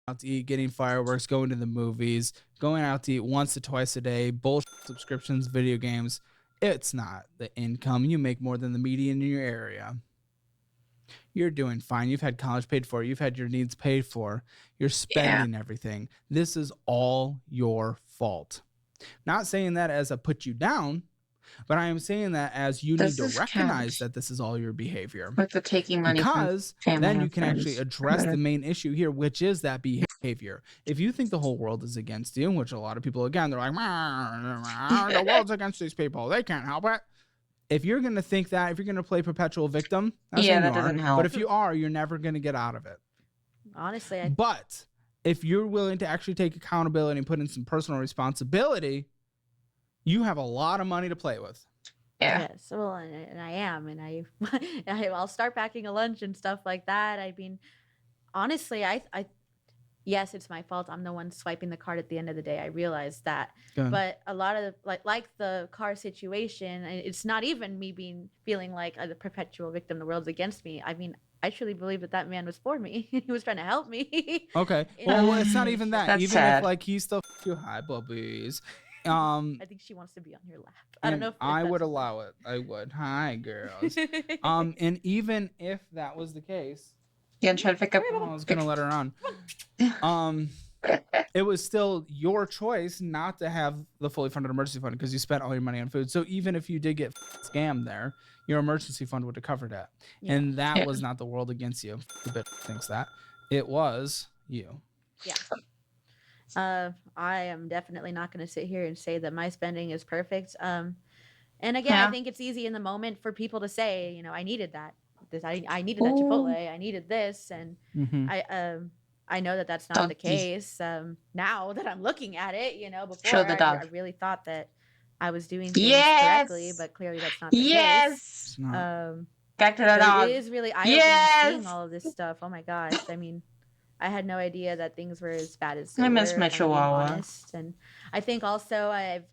Out to eat, getting fireworks, going to the movies, going out to eat once or twice a day, bullshit subscriptions, video games. It's not the income. You make more than the median in your area. You're doing fine. You've had college paid for. You've had your needs paid for. You're spending everything. This is all your fault. Not saying that as a put you down, but I am saying that as you
This
need
is
to
kind
recognize that this is all your behavior.
With the taking money
Because
from family
then you
and
can actually
friends.
address the main issue here, which is that behavior. If you think the whole world is against you, which a lot of people, again, they're like, the world's against these people. They can't help it. If you're going to think that, if you're going to play perpetual victim, that's
Yeah,
when
that
you are.
doesn't help.
But if you are, you're never going to get out of it.
Honestly,
But if you're willing to actually take accountability and put in some personal responsibility, you have a lot of money to play with.
Yeah.
yes, well, and I am, and I'll start packing a lunch and stuff like that. I mean, honestly, yes, it's my fault. I'm the one swiping the card at the end of the day. I realize that.
Good.
But a lot of like the car situation, and it's not even me feeling like a perpetual victim. The world's against me. I mean, I truly believe that man was for me. He was trying to help me.
Okay.
in
Well,
that
it's not even that.
That's
Even
sad.
if like he still you, hi puppies.
I think she wants to be on your lap. I don't
And
know if
I
that's
would
the
allow it. I would. Hi, girls.
thing.
And even if that was the case,
You gonna try to pick up?
I was gonna let her on. It was still your choice not to have the fully funded emergency fund because you spent all your money on food. So even if you did get scammed there, your emergency fund would have covered that.
Yeah.
And that
Yeah.
was not the world against you. The bitch thinks that. It was you.
I am definitely not going to sit here and say that my spending is perfect. And again,
Yeah.
I think it's easy in the moment for people to say, I needed that. I needed that
Ooh.
Chipotle. I needed this, and
Mm-hmm.
I know that that's not the
Doggy.
case. Now that I'm looking at it, before
Show the dog.
I really thought that I was doing things
Yes.
correctly, but clearly that's not the case.
Yes.
It's not.
Back to the
So
dog.
it is really eye-opening seeing
Yes.
all of this stuff. Oh my gosh! I mean, I had no idea that things were as bad as
I
they
miss
were.
my
If I'm being
Chihuahua.
honest. And I think also I've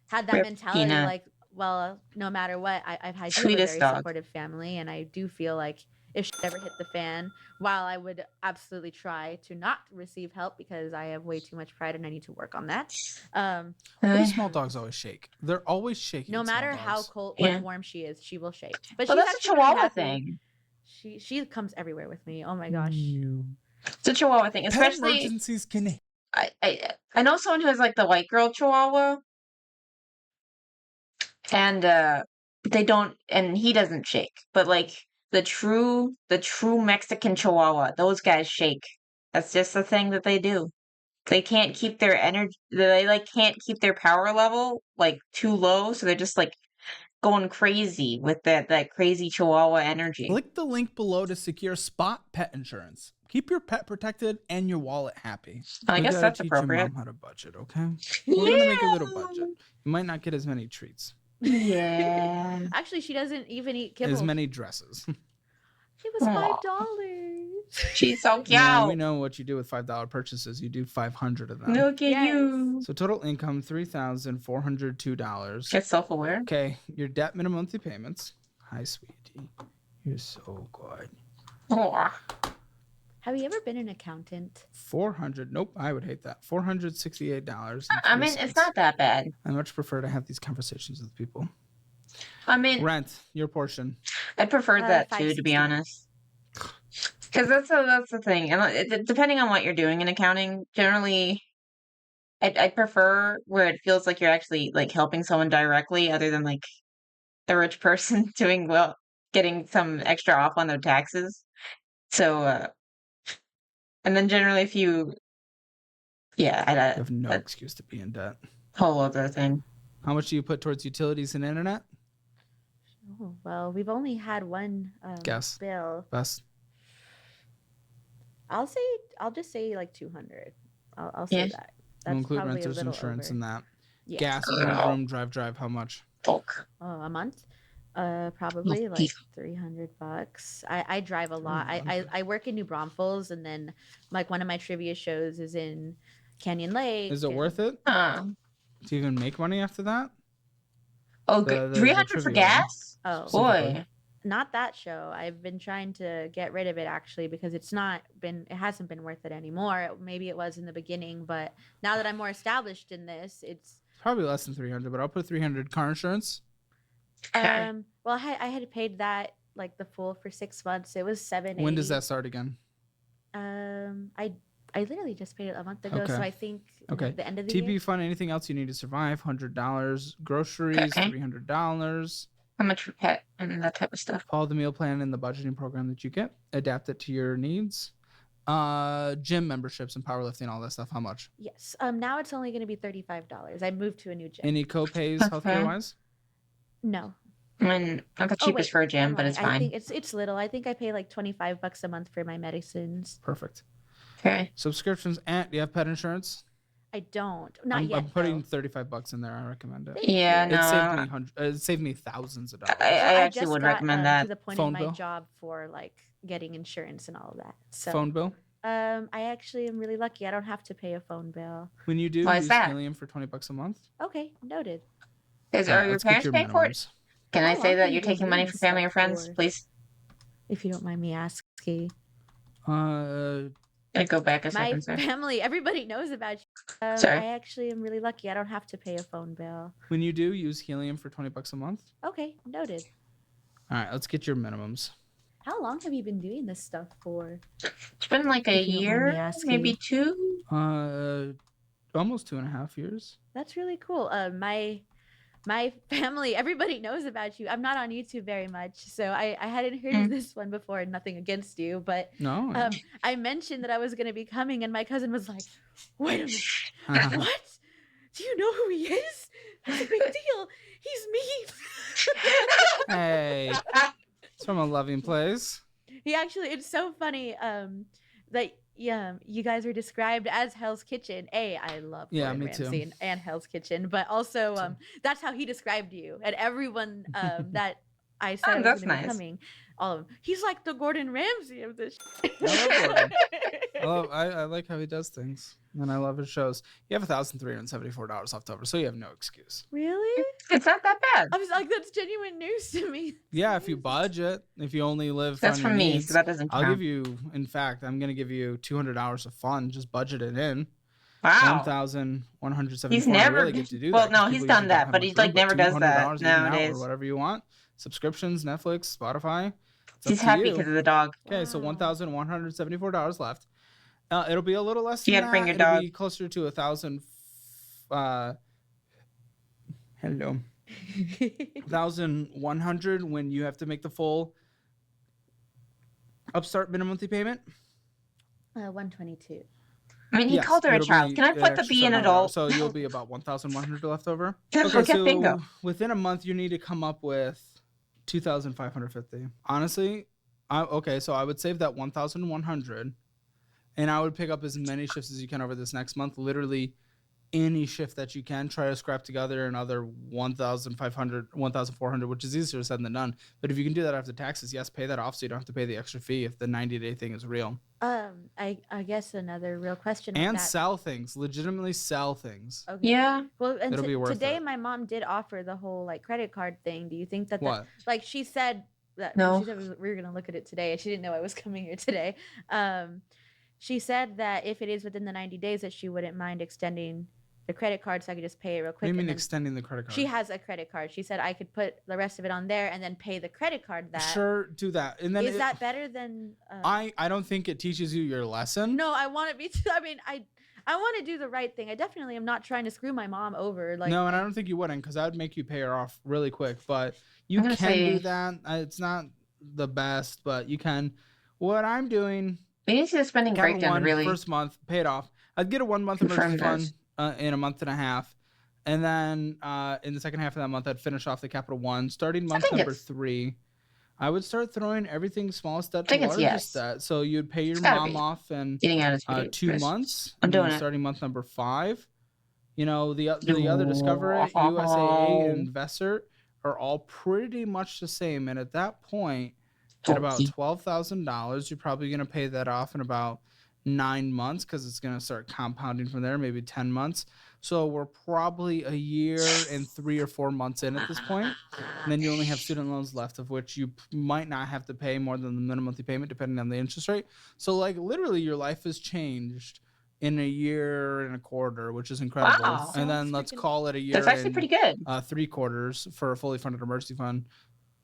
had that
Rip
mentality,
Peanut.
like, well, no matter what, I do have a
Sweetest
very
dog.
supportive family, and I do feel like if shit ever hit the fan, while I would absolutely try to not receive help because I have way too much pride and I need to work on that.
What do small dogs always shake? They're always shaking.
No
small
matter how
dogs.
cold,
Yeah.
warm she is, she will shake. But
Well,
she's
that's a
actually really
Chihuahua
happy.
thing.
She comes everywhere with me. Oh my gosh.
It's a Chihuahua thing,
Pet
especially
emergencies can.
I know someone who has like the white girl Chihuahua, and they don't, and he doesn't shake, but like the true Mexican Chihuahua, those guys shake. That's just the thing that they do. They can't keep their energy. They like can't keep their power level like too low, so they're just like going crazy with that crazy Chihuahua energy.
Click the link below to secure spot pet insurance. Keep your pet protected and your wallet happy.
I
We
guess
gotta
that's
teach
appropriate.
your mom how to budget, okay? We're gonna make a little budget. You might not get as many treats,
Yeah.
Actually, she doesn't even eat kibble.
as many dresses.
It was
Aw.
$5.
She's so cute.
Yeah, we know what you do with $5 purchases. You do 500 of them.
Look at
Yes.
you.
So total income $3,402.
Get self-aware.
Okay, your debt minimum monthly payments. Hi, sweetie. You're so good.
Aw.
Have you ever been an accountant?
400. Nope, I would hate that. $468.
I mean, it's not that bad.
I much prefer to have these conversations with people.
I mean,
Rent, your portion.
I'd prefer that too, to be
$560.
honest. Because that's the thing, and depending on what you're doing in accounting, generally, I'd prefer where it feels like you're actually like helping someone directly, other than like a rich person doing well, getting some extra off on their taxes. So, and then generally, if you, yeah,
You have no excuse to be in debt.
whole other thing.
How much do you put towards utilities and internet?
Oh, well, we've only had one
Guess.
bill.
Best.
I'll just say like 200. I'll say
Yeah.
that.
We'll
That's
include
probably
renters
a little
insurance
over.
in that.
Yeah.
Gas, room, drive. How much?
Fuck.
A month. Probably like
geez.
$300. I drive a lot. I work in New Braunfels, and then like one of my trivia shows is in Canyon Lake.
Is it worth it to even make money after that?
Oh,
The
300 for
trivia one.
gas?
Oh,
Specifically.
Boy.
not that show. I've been trying to get rid of it actually because it hasn't been worth it anymore. Maybe it was in the beginning, but now that I'm more established in this, it's
Probably less than 300, but I'll put 300. Car insurance.
Okay.
well, I had paid that like the full for 6 months. It was $780.
When does that start again?
I literally just paid it a month ago, so
Okay.
I think
Okay.
the end of the
TP
year.
fund. Anything else you need to survive? $100. Groceries.
Okay.
$300.
How much for pet and that type of stuff?
Follow the meal plan and the budgeting program that you get. Adapt it to your needs. Gym memberships and powerlifting, all that stuff. How much?
Yes. Now it's only going to be $35. I moved to a new gym.
Any co-pays
Okay.
healthcare wise?
No.
I mean, not the cheapest for a gym,
I'm
but it's
lying. I
fine.
think it's little. I think I pay like $25 a month for my medicines.
Perfect.
Okay.
Subscriptions. And do you have pet insurance?
I don't. Not
I'm,
yet.
I'm putting
though.
$35 in there. I recommend it.
Yeah,
you.
no.
It saved me thousands of dollars.
I
Well,
actually
just
would
got,
recommend
to
that.
the point
Phone
in my
bill?
job for like getting insurance and all of that. So
Phone bill?
I actually am really lucky. I don't have to pay a phone bill.
When you do,
Why is
use
that?
Helium for $20 a month.
Okay, noted.
Are
All right,
your
let's get
parents
your
paying for it?
minimums.
Can I
How
say
long
that
have you
you're
been
taking
doing
money
this
from family
stuff
or friends,
for?
please?
If you don't mind me asking.
I go back a
My
second, sir.
family, everybody knows about you.
Sorry.
I actually am really lucky. I don't have to pay a phone bill.
When you do, use Helium for $20 a month.
Okay, noted.
All right, let's get your minimums.
How long have you been doing this stuff for?
It's been like a
If you don't mind me
year,
asking.
maybe 2.
Almost 2.5 years.
That's really cool. My family, everybody knows about you. I'm not on YouTube very much, so I hadn't heard of this one before. Nothing against you, but
No.
I mentioned that I was going to be coming, and my cousin was like, "Wait a minute, what? Do you know who he is? That's a big deal. He's me."
Hey, it's from a loving place.
He actually, it's so funny. That you guys are described as Hell's Kitchen. I love Gordon
me too.
Ramsay and Hell's Kitchen, but also that's how he described you, and everyone that I said I was
that's
going to be
nice.
coming, all of them. He's like the Gordon Ramsay of this.
I love Gordon. I like how he does things, and I love his shows. You have $1,374 left over, so you have no excuse.
Really?
It's not that bad.
I was like, that's genuine news to me.
Yeah, if you budget, if you only live
That's
on
from
your
me,
needs,
so that doesn't count.
I'll give you. In fact, I'm gonna give you $200 of fun. Just budget it in.
Wow.
$1,174.
He's never
really get to do
well,
that.
no, he's done that, but he like never does that nowadays.
Or whatever you want. Subscriptions, Netflix, Spotify.
He's happy because of the dog.
Okay, so $1,174 left. It'll be a little less
You
than
gotta bring
that.
your
It'll
dog.
be closer to 1,000. Hello. 1,100 when you have to make the full upstart minimum monthly payment.
122.
I mean, he called her a child. Can I put the B in adult?
So you'll be about 1,100 left over.
Forget bingo.
Within a month, you need to come up with 2,550. Honestly, so I would save that 1,100, and I would pick up as many shifts as you can over this next month. Literally any shift that you can, try to scrap together another 1,500, 1,400, which is easier said than done. But if you can do that after taxes, yes, pay that off so you don't have to pay the extra fee if the 90-day thing is real.
I guess another real question.
And sell things, legitimately sell things.
Okay.
Yeah.
Well, and
It'll be worth
today
it.
my mom did offer the whole like credit card thing. Do you think that
What?
like she said that
No.
she said we were gonna look at it today, and she didn't know I was coming here today. She said that if it is within the 90 days, that she wouldn't mind extending the credit card so I could just pay it real quick.
What do you mean extending the credit card?
She has a credit card. She said I could put the rest of it on there and then pay the credit card that.
Sure, do that. And then
is that better than?
I don't think it teaches you your lesson.
No, I want to be. I mean, I want to do the right thing. I definitely am not trying to screw my mom over. Like
no, and I don't think you wouldn't, because that would make you pay her off really quick. But you can do that. It's not the best, but you can. What I'm doing.
We need to see the spending breakdown. Really,
first month, pay it off. I'd get a 1 month emergency fund in a month and a half, and then in the second half of that month, I'd finish off the Capital One. Starting month number 3, I would start throwing everything smallest debt to largest debt. So you'd pay your mom off in 2 months.
I'm doing it.
Starting month number 5. You know, the other Discover It, USAA, and Investor are all pretty much the same. And at that point, at about $12,000, you're probably going to pay that off in about 9 months, because it's going to start compounding from there, maybe 10 months. So we're probably a year and 3 or 4 months in at this point. And then you only have student loans left, of which you might not have to pay more than the minimum monthly payment, depending on the interest rate. So like literally your life has changed in a year and a quarter, which is incredible.
Wow.
And then let's call it a year.
That's actually pretty good.
3 quarters for a fully funded emergency fund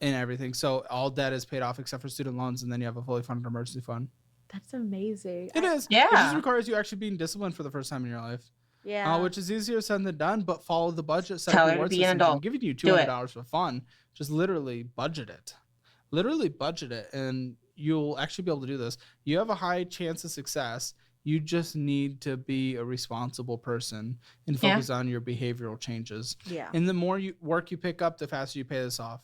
and everything. So all debt is paid off except for student loans, and then you have a fully funded emergency fund.
That's amazing.
It is.
Yeah.
It just requires you actually being disciplined for the first time in your life.
Yeah.
Which is easier said than done, but follow the budget.
Tell her to be an adult.
I'm giving you $200 for fun. Just literally budget it. Literally budget it, and you'll actually be able to do this. You have a high chance of success. You just need to be a responsible person and focus on your behavioral changes.
Yeah.
And the more work you pick up, the faster you pay this off.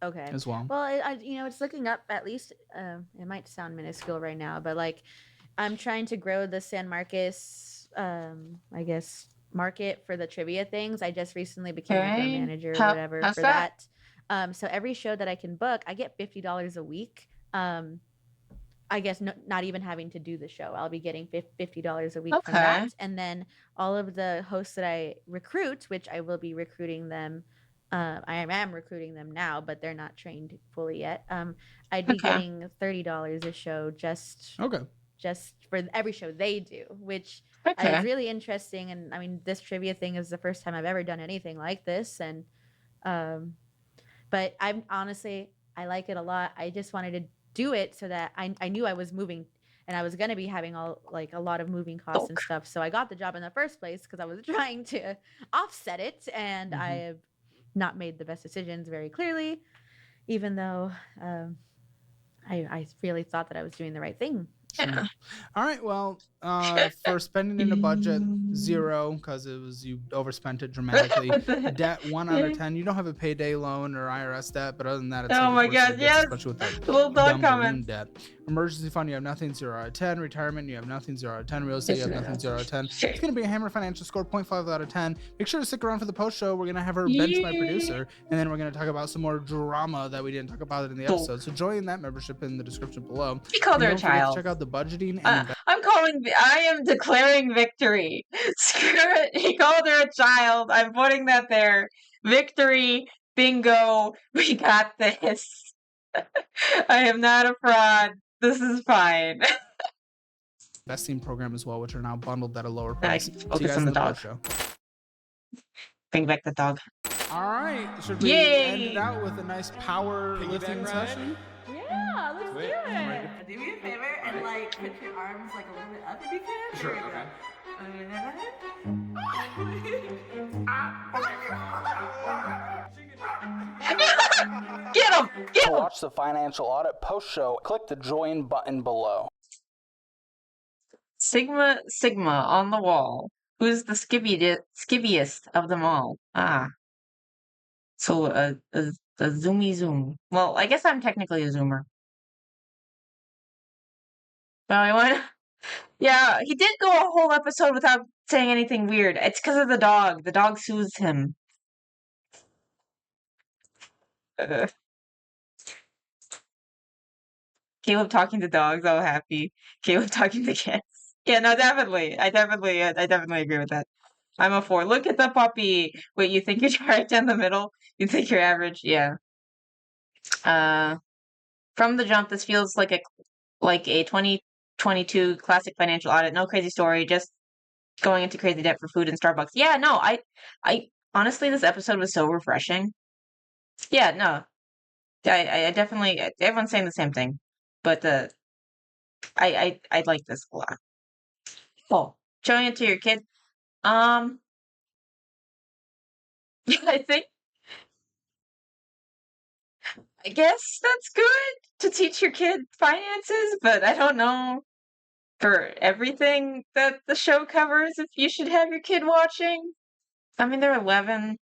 Okay.
As well.
Well, it's looking up, at least, it might sound minuscule right now, but like I'm trying to grow the San Marcos, I guess, market for the trivia things. I just recently became a manager or whatever for that. So every show that I can book, I get $50 a week. I guess not even having to do the show. I'll be getting $50 a week from
Okay.
that. And then all of the hosts that I recruit, which I will be recruiting them. I am recruiting them now, but they're not trained fully yet. I'd be
Okay.
getting $30 a show just
Okay.
for every show they do, which
Okay.
is really interesting. And I mean, this trivia thing is the first time I've ever done anything like this. And but I'm honestly, I like it a lot. I just wanted to do it so that I knew I was moving and I was going to be having all like a lot of moving costs and
Bulk.
stuff. So I got the job in the first place because I was trying to offset it, and I have not made the best decisions very clearly, even though I really thought that I was doing the right thing.
Yeah.
All right. Well, for spending in a budget, 0 because it was you overspent it dramatically.
What the heck?
Debt 1 out of 10. You don't have a payday loan or IRS debt, but other than that, it's
Oh my
like the worst of
God,
the bits,
yes.
especially with that
The little dog
dumb balloon
comments.
debt. Emergency fund, you have nothing, 0 out of 10. Retirement, you have nothing, 0 out of 10. Real estate, you have nothing, 0 out of 10.
Sure.
It's gonna be a Hammer Financial score 0.5 out of 10. Make sure to stick around for the post show. We're gonna have her bench my producer, and then we're gonna talk about some more drama that we didn't talk about in the
Cool.
episode. So join that membership in the description below.
He called
And
her a
don't forget to
child.
check out the budgeting and
I am declaring victory. Screw it. He called her a child. I'm putting that there. Victory. Bingo. We got this. I am not a fraud. This is fine.
investing program as well, which are now bundled at a lower
I
price.
can
See you
focus
guys
on
in
the
the
dog.
post show.
Bring back the dog.
All right, should we
Yay!
end it out with a nice power lifting session?
Yeah, let's
Wait,
do
I'm
it.
ready.
Do me a favor and like put your arms like a little bit up if you can.
Sure,
There you
okay.
Get him! Get
To
him!
watch the financial audit post show, click the join button below.
Sigma on the wall. Who's the skibbiest of them all? Ah. So a zoomy zoom. Well, I guess I'm technically a zoomer. Well, you want? Yeah, he did go a whole episode without saying anything weird. It's because of the dog. The dog soothes him. Caleb talking to dogs, all happy. Caleb talking to cats. Yeah, no, definitely. I definitely agree with that. I'm a 4. Look at the puppy. Wait, you think you're right down the middle? You think you're average? Yeah. From the jump, this feels like a 2022 classic financial audit. No crazy story, just going into crazy debt for food and Starbucks. Yeah, no, I honestly, this episode was so refreshing. Yeah, no, I definitely. Everyone's saying the same thing, but I like this a lot. Oh, showing it to your kid. I think I guess that's good to teach your kid finances, but I don't know for everything that the show covers if you should have your kid watching. I mean, they're 11.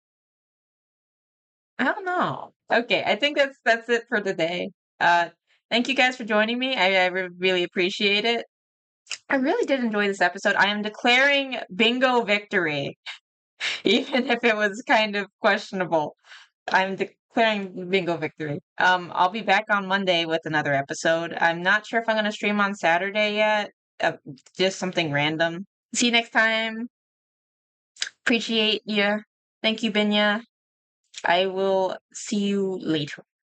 I don't know. Okay, I think that's it for today. Thank you guys for joining me. I really appreciate it. I really did enjoy this episode. I am declaring bingo victory, even if it was kind of questionable. I'm declaring bingo victory. I'll be back on Monday with another episode. I'm not sure if I'm going to stream on Saturday yet. Just something random. See you next time. Appreciate you. Thank you, Binya. I will see you later.